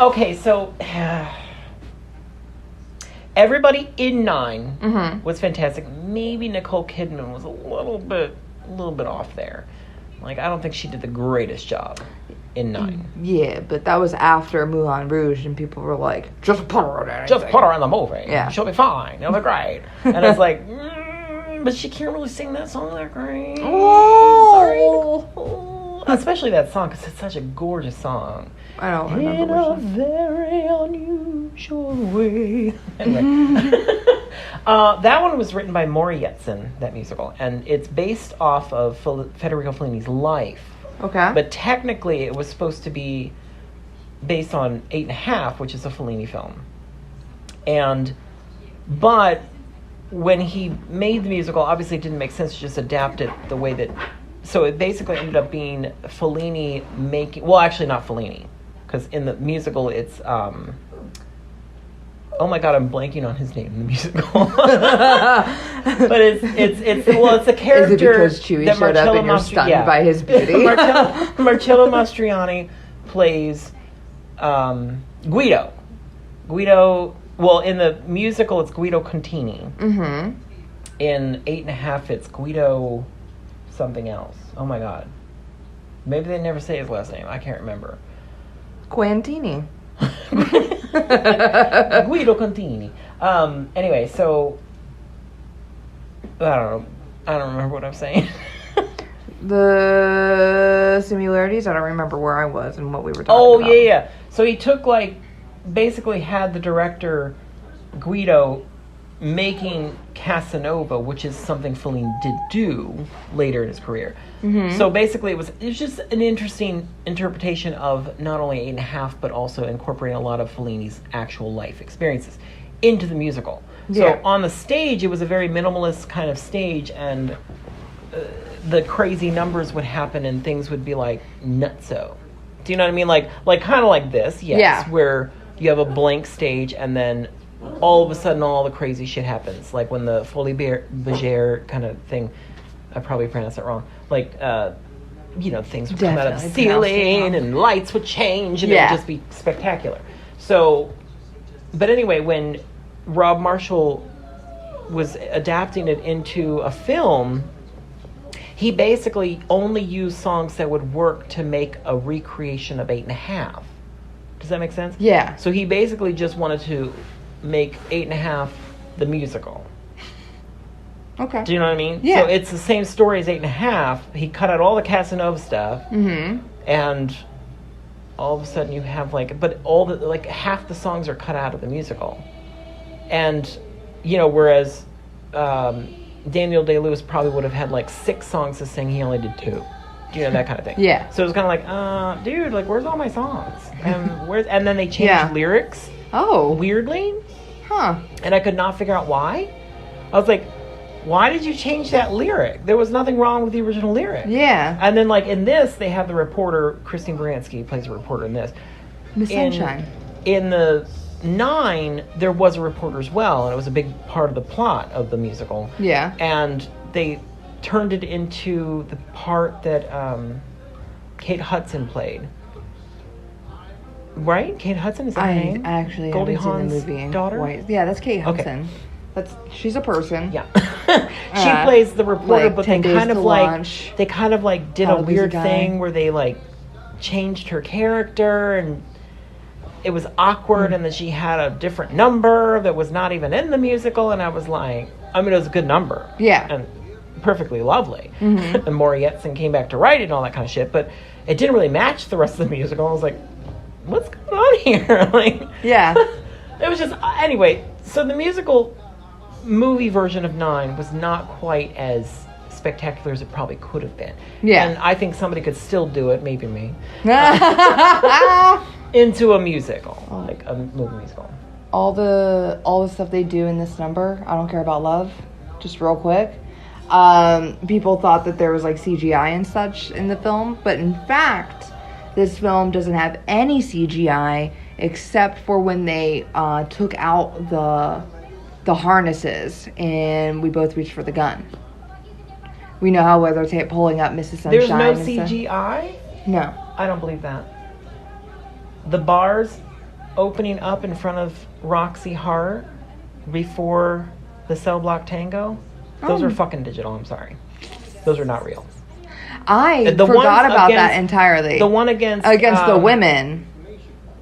okay, so everybody in 9 was fantastic. Maybe Nicole Kidman was a little bit off there. Like, I don't think she did the greatest job in 9. Yeah, but that was after Moulin Rouge, and people were like, just put her in anything. Just put her in the movie. Yeah. She'll be fine. It'll be great. And it's like, but she can't really sing that song that great. Oh. Sorry. Oh. Especially that song, because it's such a gorgeous song. I don't remember In which a one. very unusual way. Anyway. That one was written by Maury Yetzen, that musical. And it's based off of Federico Fellini's life. Okay. But technically, it was supposed to be based on 8½, which is a Fellini film. But when he made the musical, obviously it didn't make sense to just adapt it the way that... So it basically ended up being Fellini making... Well, actually not Fellini, because in the musical it's... Oh my God, I'm blanking on his name in the musical. But it's a character. Is it because Chewie that showed up and you're stunned by his beauty? Marcello Mastroianni plays Guido. Guido. Well, in the musical, it's Guido Contini. Mm-hmm. In 8½, it's Guido something else. Oh my God. Maybe they never say his last name. I can't remember. Quantini. Guido Contini. Anyway, so I don't remember what I'm saying. The similarities, I don't remember where I was and what we were talking Oh, about. yeah. So he took, basically had the director, Guido, making Casanova, which is something Fellini did do later in his career. Mm-hmm. So basically it was just an interesting interpretation of not only 8½, but also incorporating a lot of Fellini's actual life experiences into the musical. Yeah. So on the stage, it was a very minimalist kind of stage, and the crazy numbers would happen and things would be like nutso. Do you know what I mean? Like kind of like this, yes, Yeah. where you have a blank stage and then all of a sudden all the crazy shit happens. Like when the Folie Bergère kind of thing, I probably pronounced it wrong. Things would come out of the Definitely pronounced it ceiling wrong. and lights would change and it Yeah. would just be spectacular. So, but anyway, when Rob Marshall was adapting it into a film, he basically only used songs that would work to make a recreation of 8½. Does that make sense? Yeah. So he basically just wanted to make 8½, the musical. Okay. Do you know what I mean? Yeah. So it's the same story as 8½. He cut out all the Casanova stuff, Mm-hmm. and all of a sudden you have half the songs are cut out of the musical. And, whereas Daniel Day-Lewis probably would have had 6 songs to sing, he only did 2. Do you know, that kind of thing? Yeah. So it was kind of dude, where's all my songs? And then they changed Yeah. lyrics, Oh. weirdly, Huh. and I could not figure out why. I was like, why did you change that lyric? There was nothing wrong with the original lyric. Yeah. And then, in this, they have the reporter, Christine Baranski plays a reporter in this. Miss Sunshine. In the 9, there was a reporter as well, and it was a big part of the plot of the musical. Yeah. And they turned it into the part that Kate Hudson played. Right? Kate Hudson, is that her name? I actually Goldie haven't Hawn's seen the movie. daughter? Yeah, that's Kate Okay. Hudson. She's a person. Yeah. She plays the reporter, but they 10 Days kind of to Launch. did How a to Lose a weird Guy. thing where they changed her character, and it was awkward, and then she had a different number that was not even in the musical, and I was like, it was a good number. Yeah. And perfectly lovely. Mhm. And Maury Yetzen came back to write it and all that kind of shit, but it didn't really match the rest of the musical. I was like, what's going on here? Yeah. It was just, anyway, so the musical movie version of 9 was not quite as spectacular as it probably could have been. Yeah. And I think somebody could still do it, maybe me, into a musical, like a movie musical. all the stuff they do in this number, I Don't Care About Love, just real quick. People thought that there was CGI and such in the film, but in fact, this film doesn't have any CGI except for when they took out the harnesses and We Both Reached for the Gun. We know how they're pulling up Mrs. Sunshine. There's no and stuff. CGI? No. I don't believe that. the bars opening up in front of Roxy Hart before the Cell Block Tango, those are fucking digital. I'm sorry. Those are not real. I The forgot ones about against- that entirely. The one against the women.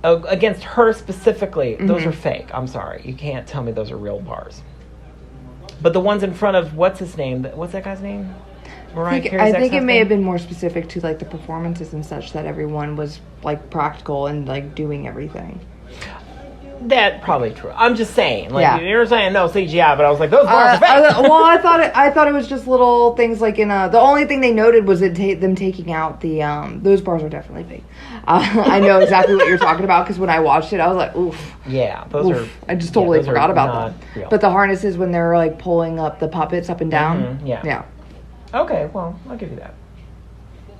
against her specifically, those Mm-hmm. are fake. I'm sorry. You can't tell me those are real bars. But the ones in front of what's his name? What's that guy's name? Mariah Carey's I think it may ex-husband? have been more specific to like the performances and such, that everyone was like practical and like doing everything. That probably true. I'm just saying. Like Yeah. you're saying no CGI, but I was like, those bars are fake. I thought it was just little things like in the only thing they noted was them taking out the those bars are definitely fake. I know exactly what you're talking about, because when I watched it, I was like, oof. Yeah, those Oof. are. I just totally those are forgot about not them. real. But the harnesses when they're like pulling up the puppets up and down. Mhm, yeah. Yeah. Okay, well, I'll give you that.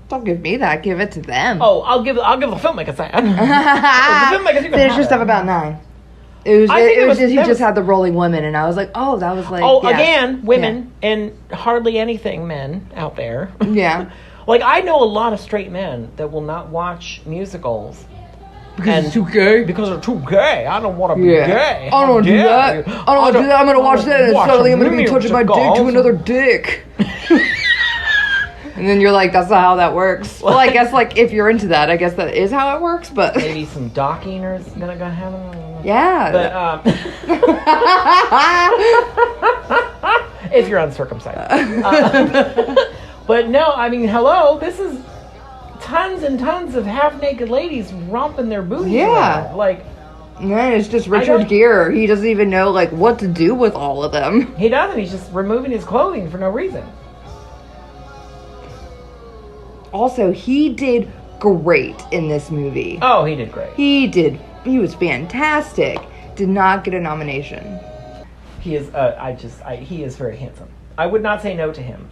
Don't give me that. Give it to them. Oh, I'll give the filmmaker that. The filmmakers, you can Finished have your stuff it. about 9. It was. I think It was just he that just was- had the rolling women, and I was like, oh, that was like. Oh, yeah. again, women and hardly anything men out there. Yeah. Like, I know a lot of straight men that will not watch musicals. Because it's too gay. Because they're too gay. I don't want to be Yeah. gay. I don't want to do that. I don't want to do that. I'm going to watch that, and watch suddenly a I'm going to be touching my dick to musical. another dick. And then you're like, that's not how that works. Well, I guess, like, if you're into that, I guess that is how it works, but. Maybe some docking or is gonna go happen. Yeah. But if you're uncircumcised. But no, I mean, hello. This is tons and tons of half-naked ladies romping their booties Yeah. around. Like, Man, it's just don't- Richard Gere. He doesn't even know, like, what to do with all of them. he doesn't. He's just removing his clothing for no reason. Also, he did great in this movie. Oh, he did great. He was fantastic. Did not get a nomination. He is. He is very handsome. I would not say no to him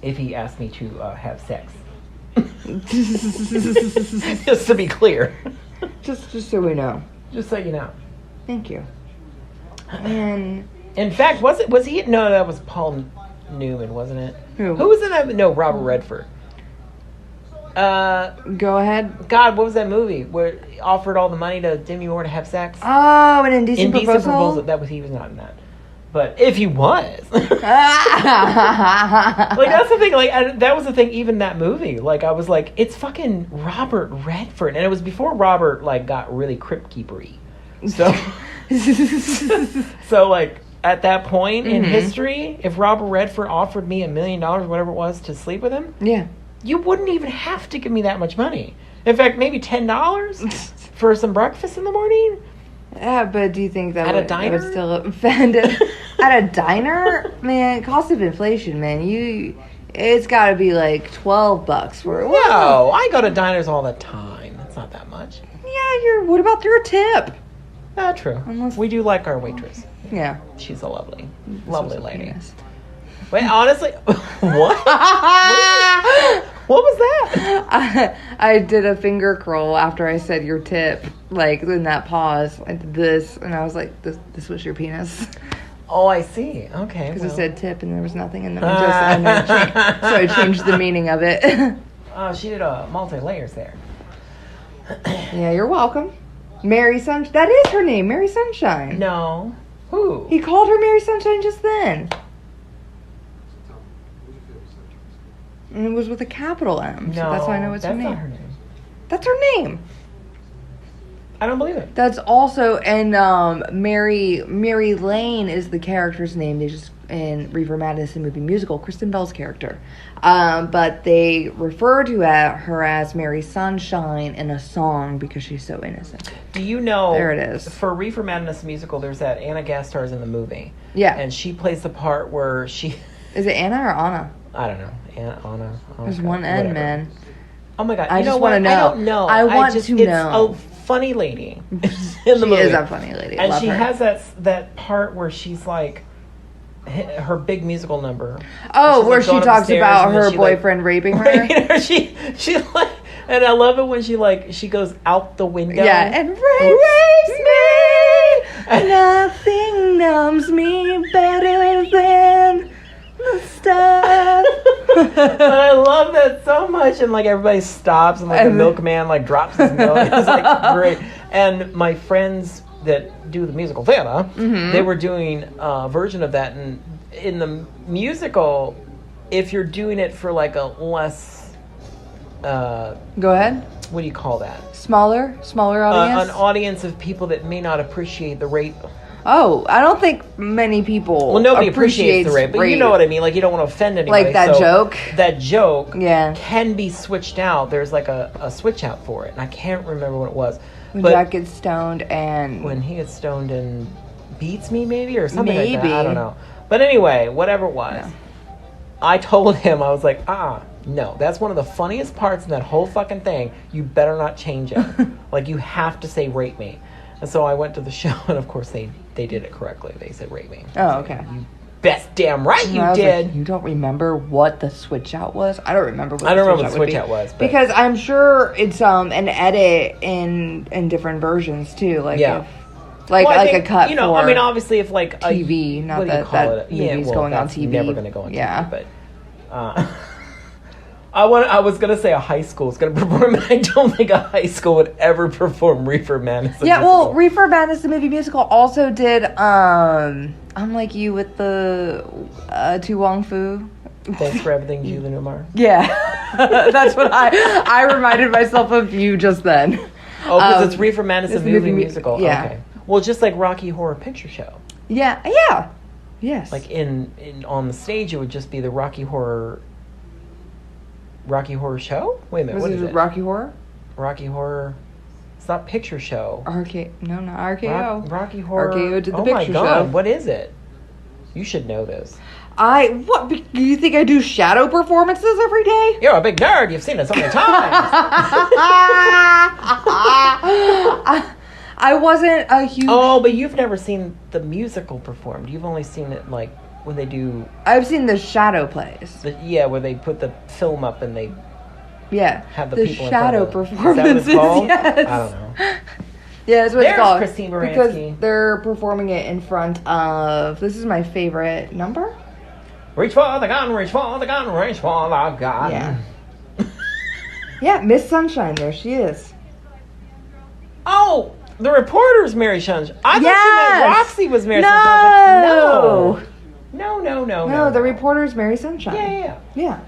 if he asked me to have sex. Just to be clear. just so we know. Just so you know. Thank you. And In fact, was he? No, that was Paul Newman, wasn't it? Who? Who was in that? No, Robert Redford. go ahead. God, what was that movie where he offered all the money to Demi Moore to have sex? Oh, an indecent proposal. That was he was not in that. But if he was, like Like that's the thing. Like that was the thing. Even that movie, like I was like, it's fucking Robert Redford, and it was before Robert like got really crypt keepery. So, so like at that point in history, if Robert Redford offered me $1 million, whatever it was, to sleep with him, Yeah. you wouldn't even have to give me that much money. In fact, maybe $10 for some breakfast in the morning. Yeah, but do you think that At a would, that diner? would still offend it? At a diner? Man, cost of inflation, man. It's got to be like $12 for it. No, I go to diners all the time. It's not that much. Yeah, what about your tip? True. Unless- We do like our waitress. Yeah. She's a lovely lady. Yes. Wait, honestly, what? What was that? I did a finger curl after I said your tip, like in that pause. I did this, and I was like, "This was your penis," Oh, I see. Okay. because well. I said tip, and there was nothing in the middle. So I changed the meaning of it. Oh, she did a multi-layers there. Yeah, you're welcome. Mary Sunshine. That is her name, Mary Sunshine. No. Who? He called her Mary Sunshine just then, and it was with a capital M. So No, that's why I know it's her that's name. not her name. That's her name. I don't believe it. That's also, and Mary Lane is the character's name. They just in Reefer Madness, the movie musical, Kristen Bell's character. But they refer to her as Mary Sunshine in a song because she's so innocent. Do you know? There it is. For Reefer Madness musical, there's that Anna Gasteyer stars in the movie. Yeah. And she plays the part where she. Is it Anna or Anna? I don't know. Anna. There's one N, whatever. man. Oh my god! I You just know what? wanna know. I don't know. I want just, to it's know. a funny lady in the She movie. is a funny lady. And Love she her. has that part where she's like her big musical number. Oh, She's, where like, she going up the talks stairs about and then her she, like, boyfriend raping her. she like, and I love it when she goes out the window. Yeah, and rapes me. Nothing numbs me better than the stuff. But I love that so much, and like everybody stops, and like the milkman like drops his milk. It's like great. And my friends that do the musical theater, they were doing a version of that, and in the musical, if you're doing it for like a less, Go ahead. what do you call that? Smaller audience. An audience of people that may not appreciate the rape. Oh, I don't think many people. Well, nobody appreciates the rape, but you know what I mean. Like, you don't want to offend anybody. Like that joke? That joke Yeah. can be switched out. There's like a switch out for it, and I can't remember what it was. When but Jack gets stoned and when he gets stoned and beats me, maybe, or something like Maybe. that. I don't know. But anyway, whatever it was, Yeah. I told him, I was like, no, that's one of the funniest parts in that whole fucking thing. You better not change it. Like, you have to say rape me. And so I went to the show, and of course they did it correctly. They said rape me. Oh, okay. You best damn right And you I was did. like, you don't remember what the switch out was? I don't remember what I don't remember the what switch switch out out would was. be. But Because I'm sure it's an edit in different versions too. Like Yeah. if, like Well, I like think, a cut you know, for I mean, obviously, if like TV, not what do you that call that it? Yeah, movie's well, going on that's TV. never going to go on Yeah. TV. But I was gonna say a high school is gonna perform, and I don't think a high school would ever perform Reefer Madness. the Yeah, well, musical. Reefer Madness the movie musical also did Unlike You with the Tu Wong Fu. Thanks for everything, Julie Newmar. Yeah. That's what I reminded myself of you just then. Oh, because it's Reefer Madness, the it's the movie movie musical. yeah. Okay. Well, just like Rocky Horror Picture Show. Yeah. Yes. Like in on the stage, it would just be the Rocky Horror Show. Wait a minute, what is it? Rocky Horror? Rocky Horror. It's not Picture Show. No, not RKO. Rocky Horror. RKO did the oh my picture God, show. what is it? You should know this. What? Do you think I do shadow performances every day? You're a big nerd. You've seen it so many times. I wasn't a huge. Oh, but you've never seen the musical performed. You've only seen it like when they do. I've seen the shadow plays. Where they put the film up and they Yeah. have the people shadow in front of performances. Is that what it's called? Yes. I don't know. Yeah, that's what There's it's called. Christine Baranski. Because they're performing it in front of. This is my favorite number. Reach for the gun, reach for the gun, reach for the gun. Yeah. Yeah, Miss Sunshine. There she is. Oh, the reporter's Mary Sunshine. I thought Yes! you meant Roxy was Mary No. Sunshine. I was like, no. No, the reporter's Mary Sunshine. Yeah. Yeah.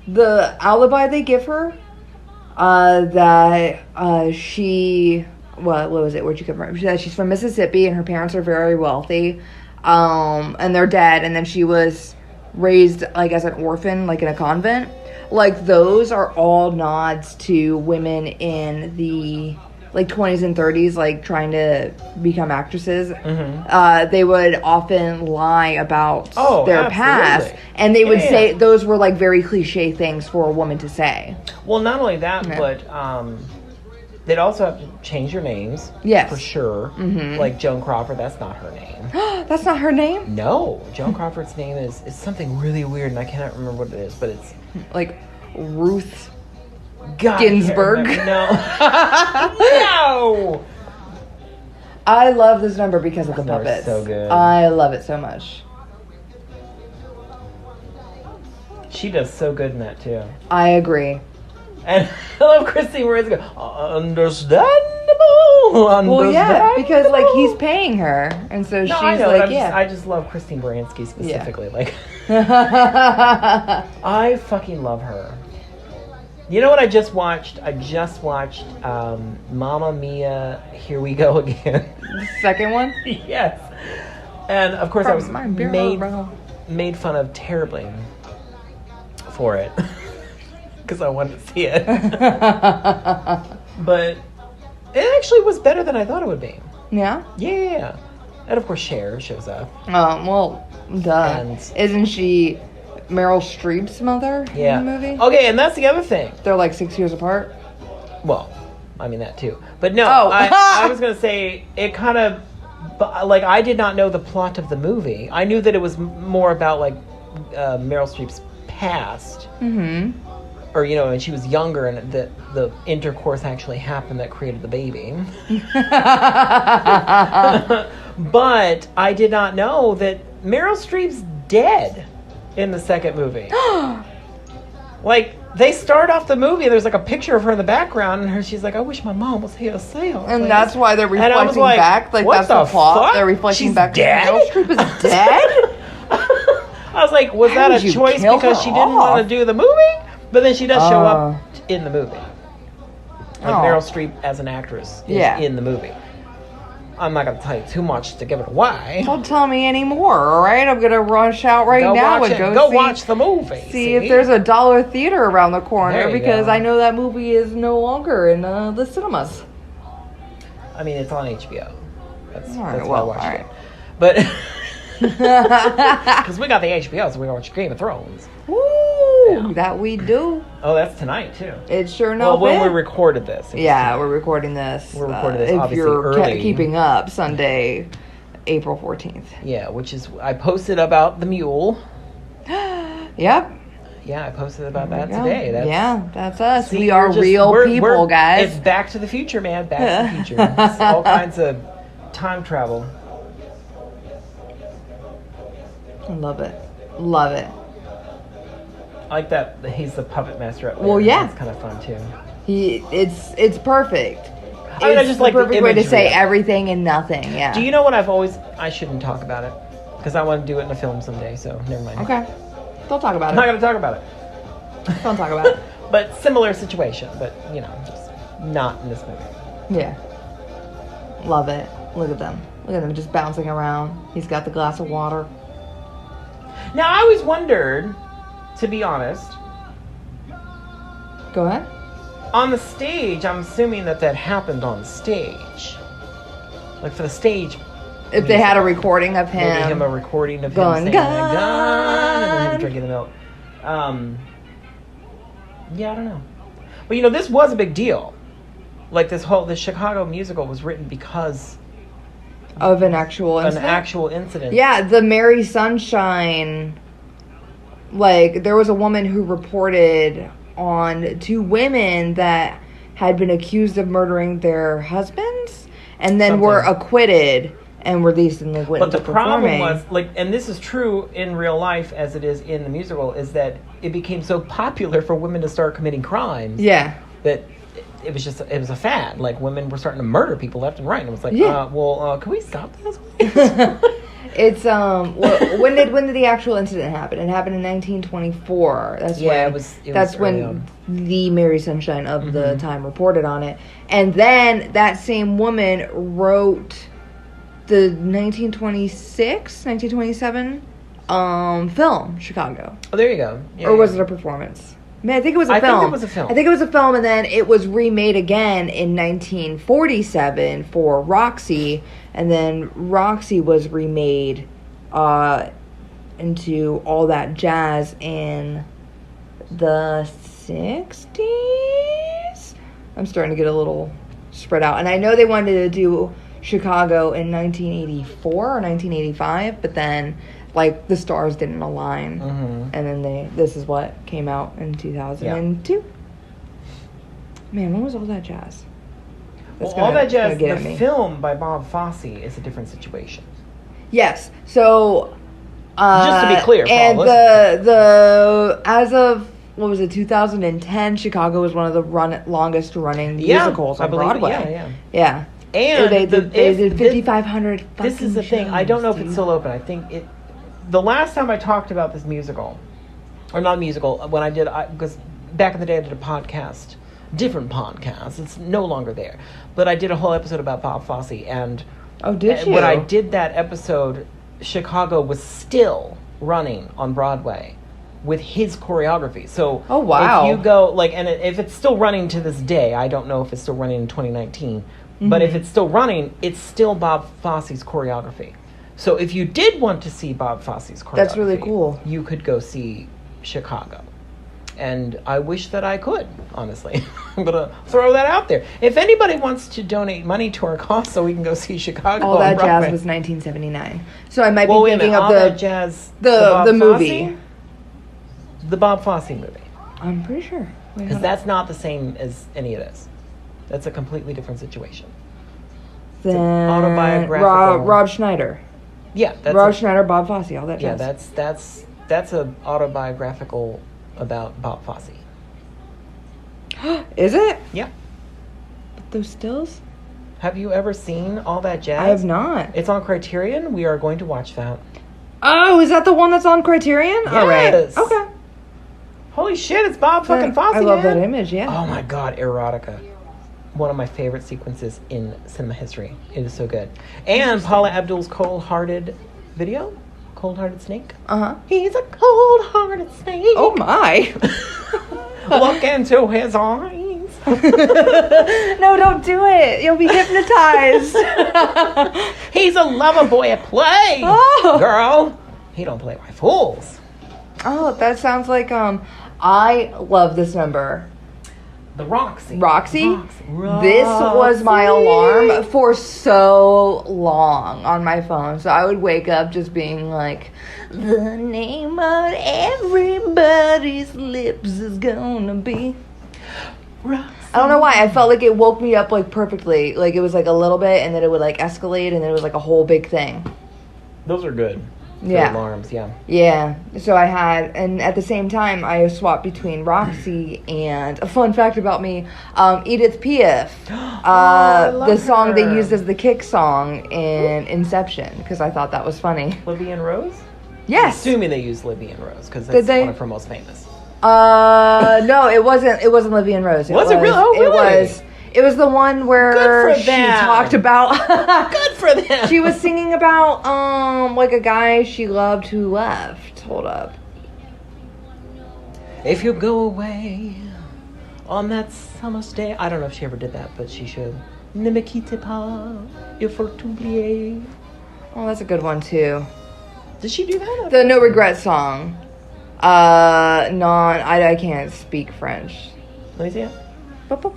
The alibi they give her, that she, what was it? Where'd you come from? She's from Mississippi and her parents are very wealthy, and they're dead. And then she was raised like as an orphan, like in a convent. Like those are all nods to women in the like 20s and 30s, like trying to become actresses. Mm-hmm. They would often lie about their absolutely. past, and they would Yeah. say those were like very cliche things for a woman to say. Well, not only that, Yeah. but they'd also have to change your names. Yes. For sure. Mhm. Like Joan Crawford, that's not her name. That's not her name? No. Joan Crawford's name is something really weird, and I cannot remember what it is, but it's... Like Ruth God, I can't Ginsburg? remember. No. No! I love this number because of the That number's puppets. so good. I love it so much. She does so good in that, too. I agree. And I love Christine Baranski. Understandable. Well, yeah, because like he's paying her, and so No, she's I know. like, I just love Christine Baranski specifically. Like, yeah. I fucking love her. You know what I just watched? I just watched Mamma Mia, Here We Go Again. Second one. Yes. And of course I was From my bureau. made fun of terribly for it. Because I wanted to see it. But it actually was better than I thought it would be. Yeah. Yeah. And of course Cher shows up. Well, duh. And- Isn't she Meryl Streep's mother Yeah. in the movie? Okay, and that's the other thing. They're like 6 years apart. Well, I mean that too. But no, Oh. I was going to say it kind of, like, I did not know the plot of the movie. I knew that it was more about, like, Meryl Streep's past. Mm-hmm. Or, you know, when she was younger and the intercourse actually happened that created the baby. But I did not know that Meryl Streep's dead in the second movie. Like, they start off the movie, there's like a picture of her in the background, and she's like, I wish my mom was here to see her. And that's why they're reflecting back. Like, what that's the plot. fuck? They're reflecting She's back. Dead? Meryl Streep is dead? I was like, was Why that would a you choice kill because her she didn't off? want to do the movie? But then she does show up in the movie. Like, Oh. Meryl Streep as an actress is in the movie. I'm not going to tell you too much to give it away. Don't tell me anymore, all right? I'm going to rush out right now and Go see, watch the movie. see if there's a dollar theater around the corner, There you because go. I know that movie is no longer in the cinemas. I mean, it's on HBO. That's All right, why I well, watched all it. right. But because we got the HBO, so we watch Game of Thrones. Ooh, that we do. Oh, that's tonight too. It sure no Well, when bit. we recorded this. it was Yeah, tonight. we're recording this. We're recording this, if obviously, you're early. keeping up, Sunday, April 14th. Yeah, which is I posted about the mule. Yep. Yeah, I posted about that There you go. today. That's us. See, we are we're just- real we're- people, guys. It's Back to the Future, man. Back to the Future. It's all kinds of time travel. I love it. Love it. I like that he's the puppet master up there. Well, yeah. It's kind of fun too. It's perfect. I mean, I It's just the like the perfect way to imagery say of it. everything and nothing. Yeah. Do you know what I shouldn't talk about it because I want to do it in a film someday. So never mind. Okay. Don't talk about I'm not it. going to talk about it. Don't talk about it. But similar situation, but just not in this movie. Yeah. Love it. Look at them. Look at them just bouncing around. He's got the glass of water. Now I always wondered, to be honest, Go ahead. on the stage. I'm assuming that happened on stage, like for the stage. If they had a recording of Maybe him a him. recording of Gun, him saying gun, and then him gun. drinking the milk. Yeah, I don't know. But this was a big deal. Like the Chicago musical was written because Of an actual an incident. actual incident. Yeah, the Mary Sunshine. Like, there was a woman who reported on 2 women that had been accused of murdering their husbands and then were Something. acquitted and released and they went But the into problem performing. was, and this is true in real life as it is in the musical, is that it became so popular for women to start committing crimes Yeah. that it was a fad. Like, women were starting to murder people left and right, and it was like, Yeah. can we stop this? It's when did the actual incident happen? It happened in 1924. That's Yeah, when it that's was early when on. the Mary Sunshine of the Mm-hmm. time reported on it. And then that same woman wrote the 1927 film Chicago. Oh, there you go. Yeah, Or was yeah. it a performance? Man, I think it was a I film. think it was a film. I think it was a film, and then it was remade again in 1947 for Roxy, and then Roxy was remade into All That Jazz in the 60s. I'm starting to get a little spread out, and I know they wanted to do Chicago in 1984 or 1985, but then the stars didn't align. Mhm. And then this is what came out in 2002. Man, when was All That Jazz? Well, That's All gonna- That Jazz, gonna get the at me. film by Bob Fosse, is a different situation. Yes. So Just to be clear for and all the as of what was it, 2010, Chicago was one of the longest running musicals I on believe it. Broadway. Yeah. Yeah. And they the- did, they if did this- 5,500 This is the fucking thing. I don't know if shows, it's dude. still open. I think it. The last time I talked about this musical, or not musical, when I did, because back in the day I did a podcast, different podcast. It's no longer there, but I did a whole episode about Bob Fosse, and Oh, did you? when I did that episode, Chicago was still running on Broadway with his choreography. So Oh, wow. if you go and if it's still running to this day, I don't know if it's still running in 2019, but if it's still running, it's still Bob Fosse's choreography. So if you did want to see Bob Fosse's choreography, That's really cool. You could go see Chicago. And I wish that I could, honestly. I'm going to throw that out there. If anybody wants to donate money to our cause so we can go see Chicago All on That Broadway. Jazz was 1979. So I might Well, be wait a thinking minute. of All the That Jazz, the Bob movie. Fosse? The Bob Fosse movie. I'm pretty sure. Wait, Because hold on. that's not the same as any of this. That's a completely different situation. Then autobiographical. Rob Schneider. Yeah, that's Rob Schneider, Bob Fosse, all that yeah, jazz. that's a autobiographical about Bob Fosse. Is it? Yeah. But those stills? Have you ever seen All That Jazz? I have not. It's on Criterion. We are going to watch that. Oh, is that the one that's on Criterion? All right. Yes. Okay. Holy shit, it's Bob fucking Fosse, I love man. that image, yeah. Oh my god, Erotica. One of my favorite sequences in cinema history. It is so good. And Paula Abdul's Cold Hearted video. Cold Hearted Snake. Uh-huh. He's a cold hearted snake. Oh my. Look into his eyes. No, don't do it. You'll be hypnotized. He's a lover boy at play. Oh. Girl. He don't play by fools. Oh, that sounds like I love this number. The Roxy. Roxy? Roxy. This was my alarm for so long on my phone. So I would wake up just being like, the name on everybody's lips is gonna be. Roxy. I don't know why. I felt like it woke me up like perfectly. Like it was like a little bit and then it would like escalate and then it was like a whole big thing. Those are good. Yeah. Good alarms, yeah. Yeah. So I had, and at the same time, I swapped between Roxy and a fun fact about me, Edith Piaf. I love The song they her. used as the kick song in Inception because I thought that was funny. Libby and Rose? Yes. Assuming they used Libby and Rose because Did that's they? one of her most famous. No, it wasn't. It wasn't Livy and Rose. Was it really? Oh, really? It was the one where Good for she them. talked about. Good for them. She was singing about like a guy she loved who left. Hold up. If you go away on that summer's day. I don't know if she ever did that, but she should. Ne me quitte pas, il faut t'oublier. Oh, that's a good one too. Did she do that? The No Regret song. I can't speak French. Let me see it. Boop, boop.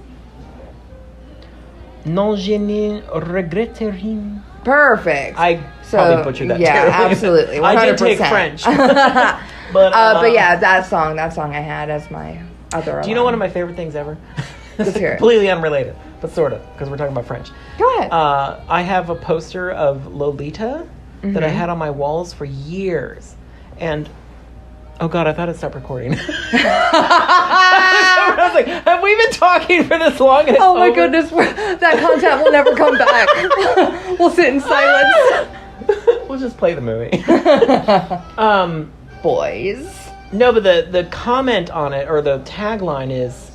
Non, je ne regrette rien. Perfect. I probably butchered that yeah, terribly. absolutely. 100%. I did take French. But yeah, that song I had as my other. Do you know one of my favorite things ever? Let's hear it. Completely unrelated, but sort of, because we're talking about French. Go ahead. I have a poster of Lolita that I had on my walls for years. And, oh God, I thought it stopped recording. I was like, have we been talking for this long? And it's Oh my over? goodness, that content will never come back. We'll sit in silence. We'll just play the movie. Boys. No, but the comment on it, or the tagline is,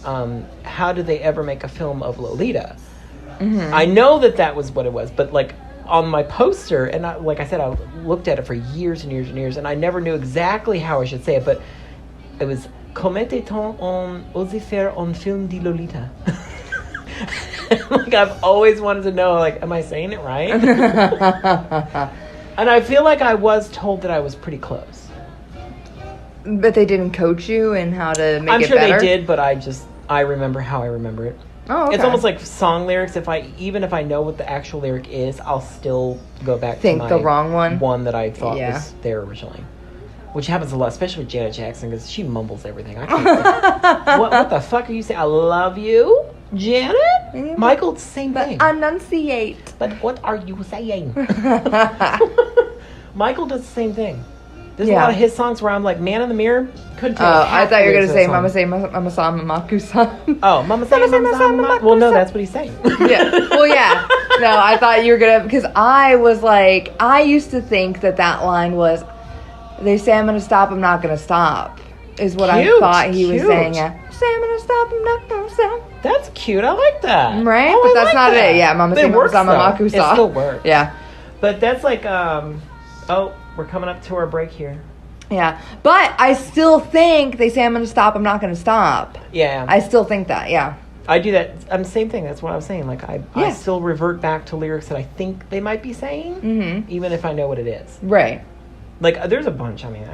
how did they ever make a film of Lolita? Mm-hmm. I know that was what it was, but like on my poster, and like I said, I looked at it for years and years and years, and I never knew exactly how I should say it, but it was Comment est-on on osé faire un film de Lolita? Like I've always wanted to know, like, am I saying it right? And I feel like I was told that I was pretty close. But they didn't coach you in how to make I'm it sure better? they did, but I remember how I remember it. Oh, okay. It's almost like song lyrics. Even if I know what the actual lyric is, I'll still go back Think to my the wrong one that I thought Yeah. was there originally. Which happens a lot, especially with Janet Jackson, because she mumbles everything. I can't say, what the fuck are you saying? I love you, Janet? Yeah. Michael, it's the same thing. Enunciate. But what are you saying? Michael does the same thing. There's a Yeah. lot of his songs where I'm like, man in the mirror, couldn't take I thought you were going to say Mama say Mama sa Mamaku-san. Oh, Mama say, Mama say, Mama say, Mama Mama. say, Well, no, Mama that's what he's saying. Yeah. Well, yeah. No, I thought you were gonna, because I was like, I used to think that line was, they say I'm gonna stop, I'm not gonna stop, is what I Cute, thought he was cute. saying. Yeah. Say I'm gonna stop, I'm not gonna stop. That's cute. I like that. Right? Oh, But I that's like not that. it. Yeah, Mama But say it Mama works, sa though. Mamaku-san. It still works. Yeah. But that's like, oh, we're coming up to our break here. Yeah. But I still think they say I'm gonna stop, I'm not gonna stop. Yeah. I still think that, yeah. I do that. Same thing. That's what I was saying. Like, I Yeah. still revert back to lyrics that I think they might be saying, Mm-hmm. even if I know what it is. Right. Like, there's a bunch. I mean,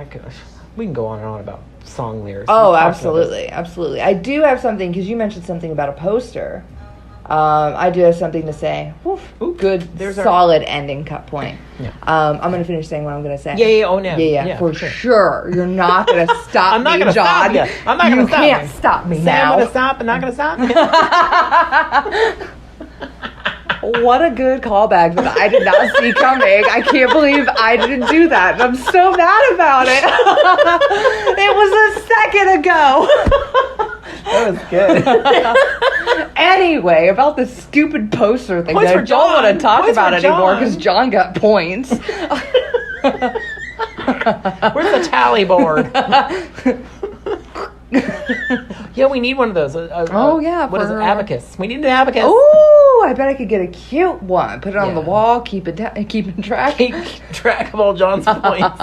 we can go on and on about song lyrics. Oh, We've talked about absolutely, absolutely. I do have something, because you mentioned something about a poster. I do have something to say. Woof. Ooh, Good, there's our- solid ending cut point. Yeah. I'm going to finish saying what I'm going to say. Yeah, oh, no. Yeah, for sure. You're not going to stop I'm not me, going to stop John. you. I'm not going to stop You can't you. stop me Say now. I'm going to stop and not going to stop. What a good callback that I did not see coming. I can't believe I didn't do that. I'm so mad about it. It was a second ago. That was good. Anyway, about the stupid poster thing Points that I for don't want John. to talk Points about for anymore John. because John got points. Where's the tally board? Yeah, we need one of those. Oh, yeah, What is it? for- Abacus. We need an abacus. Oh, I bet I could get a cute one. Put it on the Yeah. wall. Keep in track. Keep track of all John's points.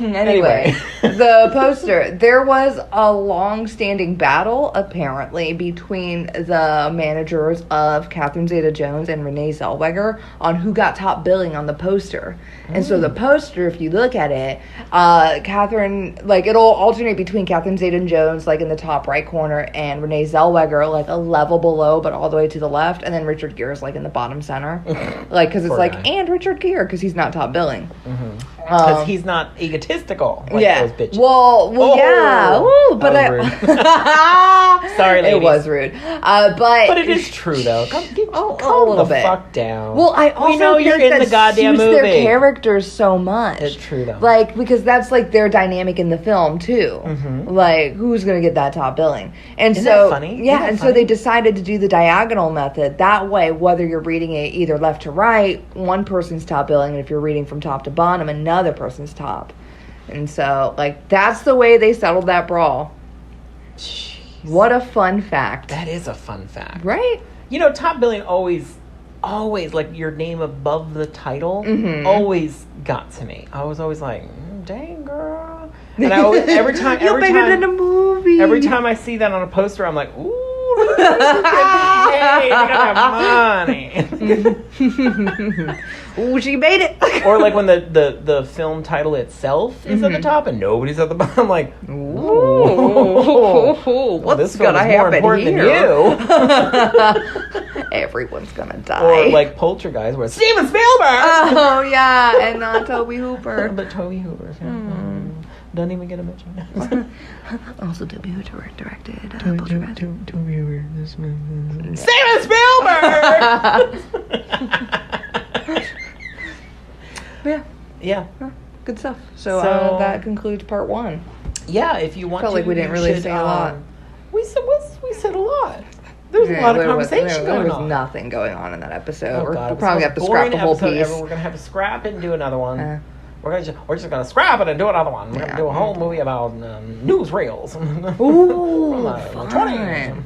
Anyway, the poster. There was a long-standing battle, apparently, between the managers of Catherine Zeta-Jones and Renee Zellweger on who got top billing on the poster. And so the poster, if you look at it, Catherine, like, it'll alternate between Catherine Zeta-Jones, like, in the top right corner, and Renee Zellweger, like, a level below, but all the way to the left, and then Richard Gere is, like, in the bottom center. Like, because it's Poor like, guy. and Richard Gere, because he's not top billing. Because he's not egotistical like Yeah. those bitches. Well, Oh, yeah. Ooh, but that was Sorry, It ladies. was rude. But it is true, though. Calm a little the bit. fuck down. Well, I also we know think you're in that the goddamn suits movie. their characters so much. It's true, though. Like, because that's like their dynamic in the film too. Like, who's gonna get that top billing? And Isn't so, that funny? yeah, Isn't that and so funny? they decided to do the diagonal method. That way, whether you're reading it either left to right, one person's top billing, and if you're reading from top to bottom, another person's top. And so, like, that's the way they settled that brawl. Jeez. What a fun fact. That is a fun fact. Right? You know, top billing always, like, your name above the title always got to me. I was always like, dang, girl. And I always, every time, You made it in a movie. every time I see that on a poster, I'm like, ooh, look at this. Hey, they got money. Ooh, she made it. Or like when the film title itself is at the top and nobody's at the bottom. I'm like, Ooh, well, what's this film gonna is more happen important here? than you. Everyone's gonna die. Or like Poltergeist, where it's Steven Spielberg. Oh yeah, and not Toby Hooper. But Toby Hooper doesn't even get a mention. Also, Toby Hooper directed Poltergeist. Toby Hooper. Steven Spielberg. Yeah, Yeah. good stuff. So, So- that concludes part one. Yeah, if you want Felt to. like we didn't you really should, say a lot. We said a lot. There's a lot of conversation There going was on. nothing going on in that episode. Oh, We're God, it we'll was probably the have to most scrap the boring whole episode piece. ever. We're gonna have to scrap it and do another one. Uh. We're just gonna scrap it and do another one. We're Yeah. gonna do a whole movie about newsreels. Ooh, From the fun. 20s.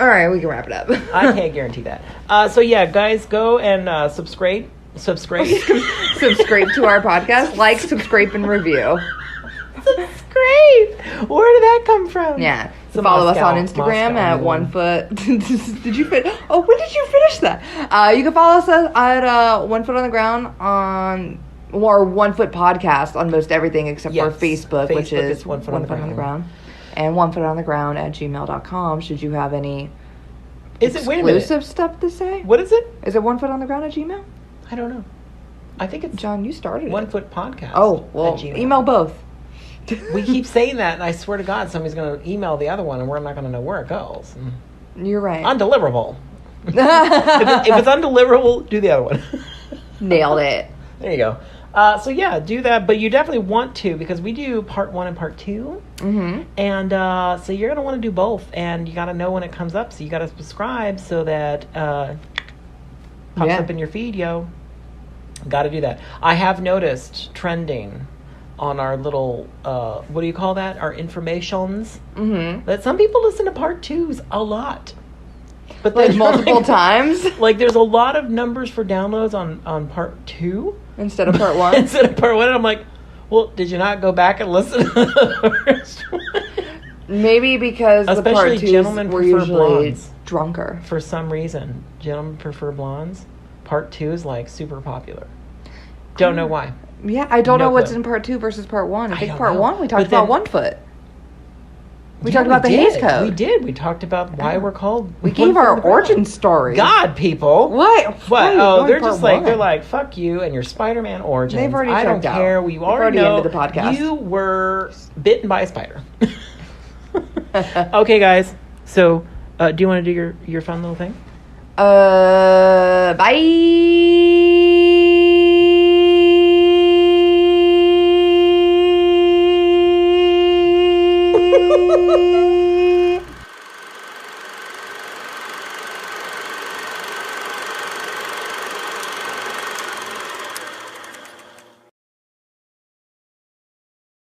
All right, we can wrap it up. I can't guarantee that. So yeah, guys, go and subscribe. Subscribe to our podcast, like, subscribe, and review. Subscribe. Where did that come from? Yeah. It's a Follow us Moscow- on Instagram Moscow at movie. 1 foot. Did you finish? Oh, when did you finish that? You can follow us at 1 foot on the ground on or 1 foot podcast on most everything except Yes. for Facebook, which Facebook is is 1 foot One on the Foot on the Ground. Ground. And 1 foot on the ground at gmail.com. Should you have any Is it? Wait a minute. exclusive stuff to say? What is it? Is it 1 foot on the ground at Gmail? I don't know. I think it's John, you started 1 it. Foot Podcast. Oh, well, at Gmail. email both. We keep saying that, and I swear to God, somebody's going to email the other one, and we're not going to know where it goes. You're right. Undeliverable. if it's undeliverable, do the other one. Nailed it. There you go. So yeah, do that, but you definitely want to, because we do part 1 and part 2, Mm-hmm. and so you're gonna want to do both, and you got to know when it comes up, so you got to subscribe so that pops Yeah. up in your feed, yo. Got to do that. I have noticed trending on our little what do you call that? Our informations, Mm-hmm. that some people listen to part 2s a lot, but Like then multiple times Like there's a lot of numbers for downloads on part 2. instead of part 1. Instead of part 1, I'm like, well, did you not go back and listen to the first one? Maybe because the Especially part twos gentlemen were prefer usually blondes. drunker. For some reason, gentlemen prefer blondes. Part 2 is like super popular. Don't know why. Yeah, I don't No know what's clue. in part 2 versus part 1. I I think don't part know. 1 we talked But then- about 1 foot. We Yeah, talked about the did. Hays Code. We did. We talked about why we're called. We One gave Foot on our the Ground. origin story. God, people. What? What? Why are you Oh, going they're part just like, one? they're like, fuck you and your Spider-Man origins. They've already I don't checked out. care. We They've already already know ended the podcast. you were bitten by a spider. Okay, guys. So, do you want to do your fun little thing? Bye.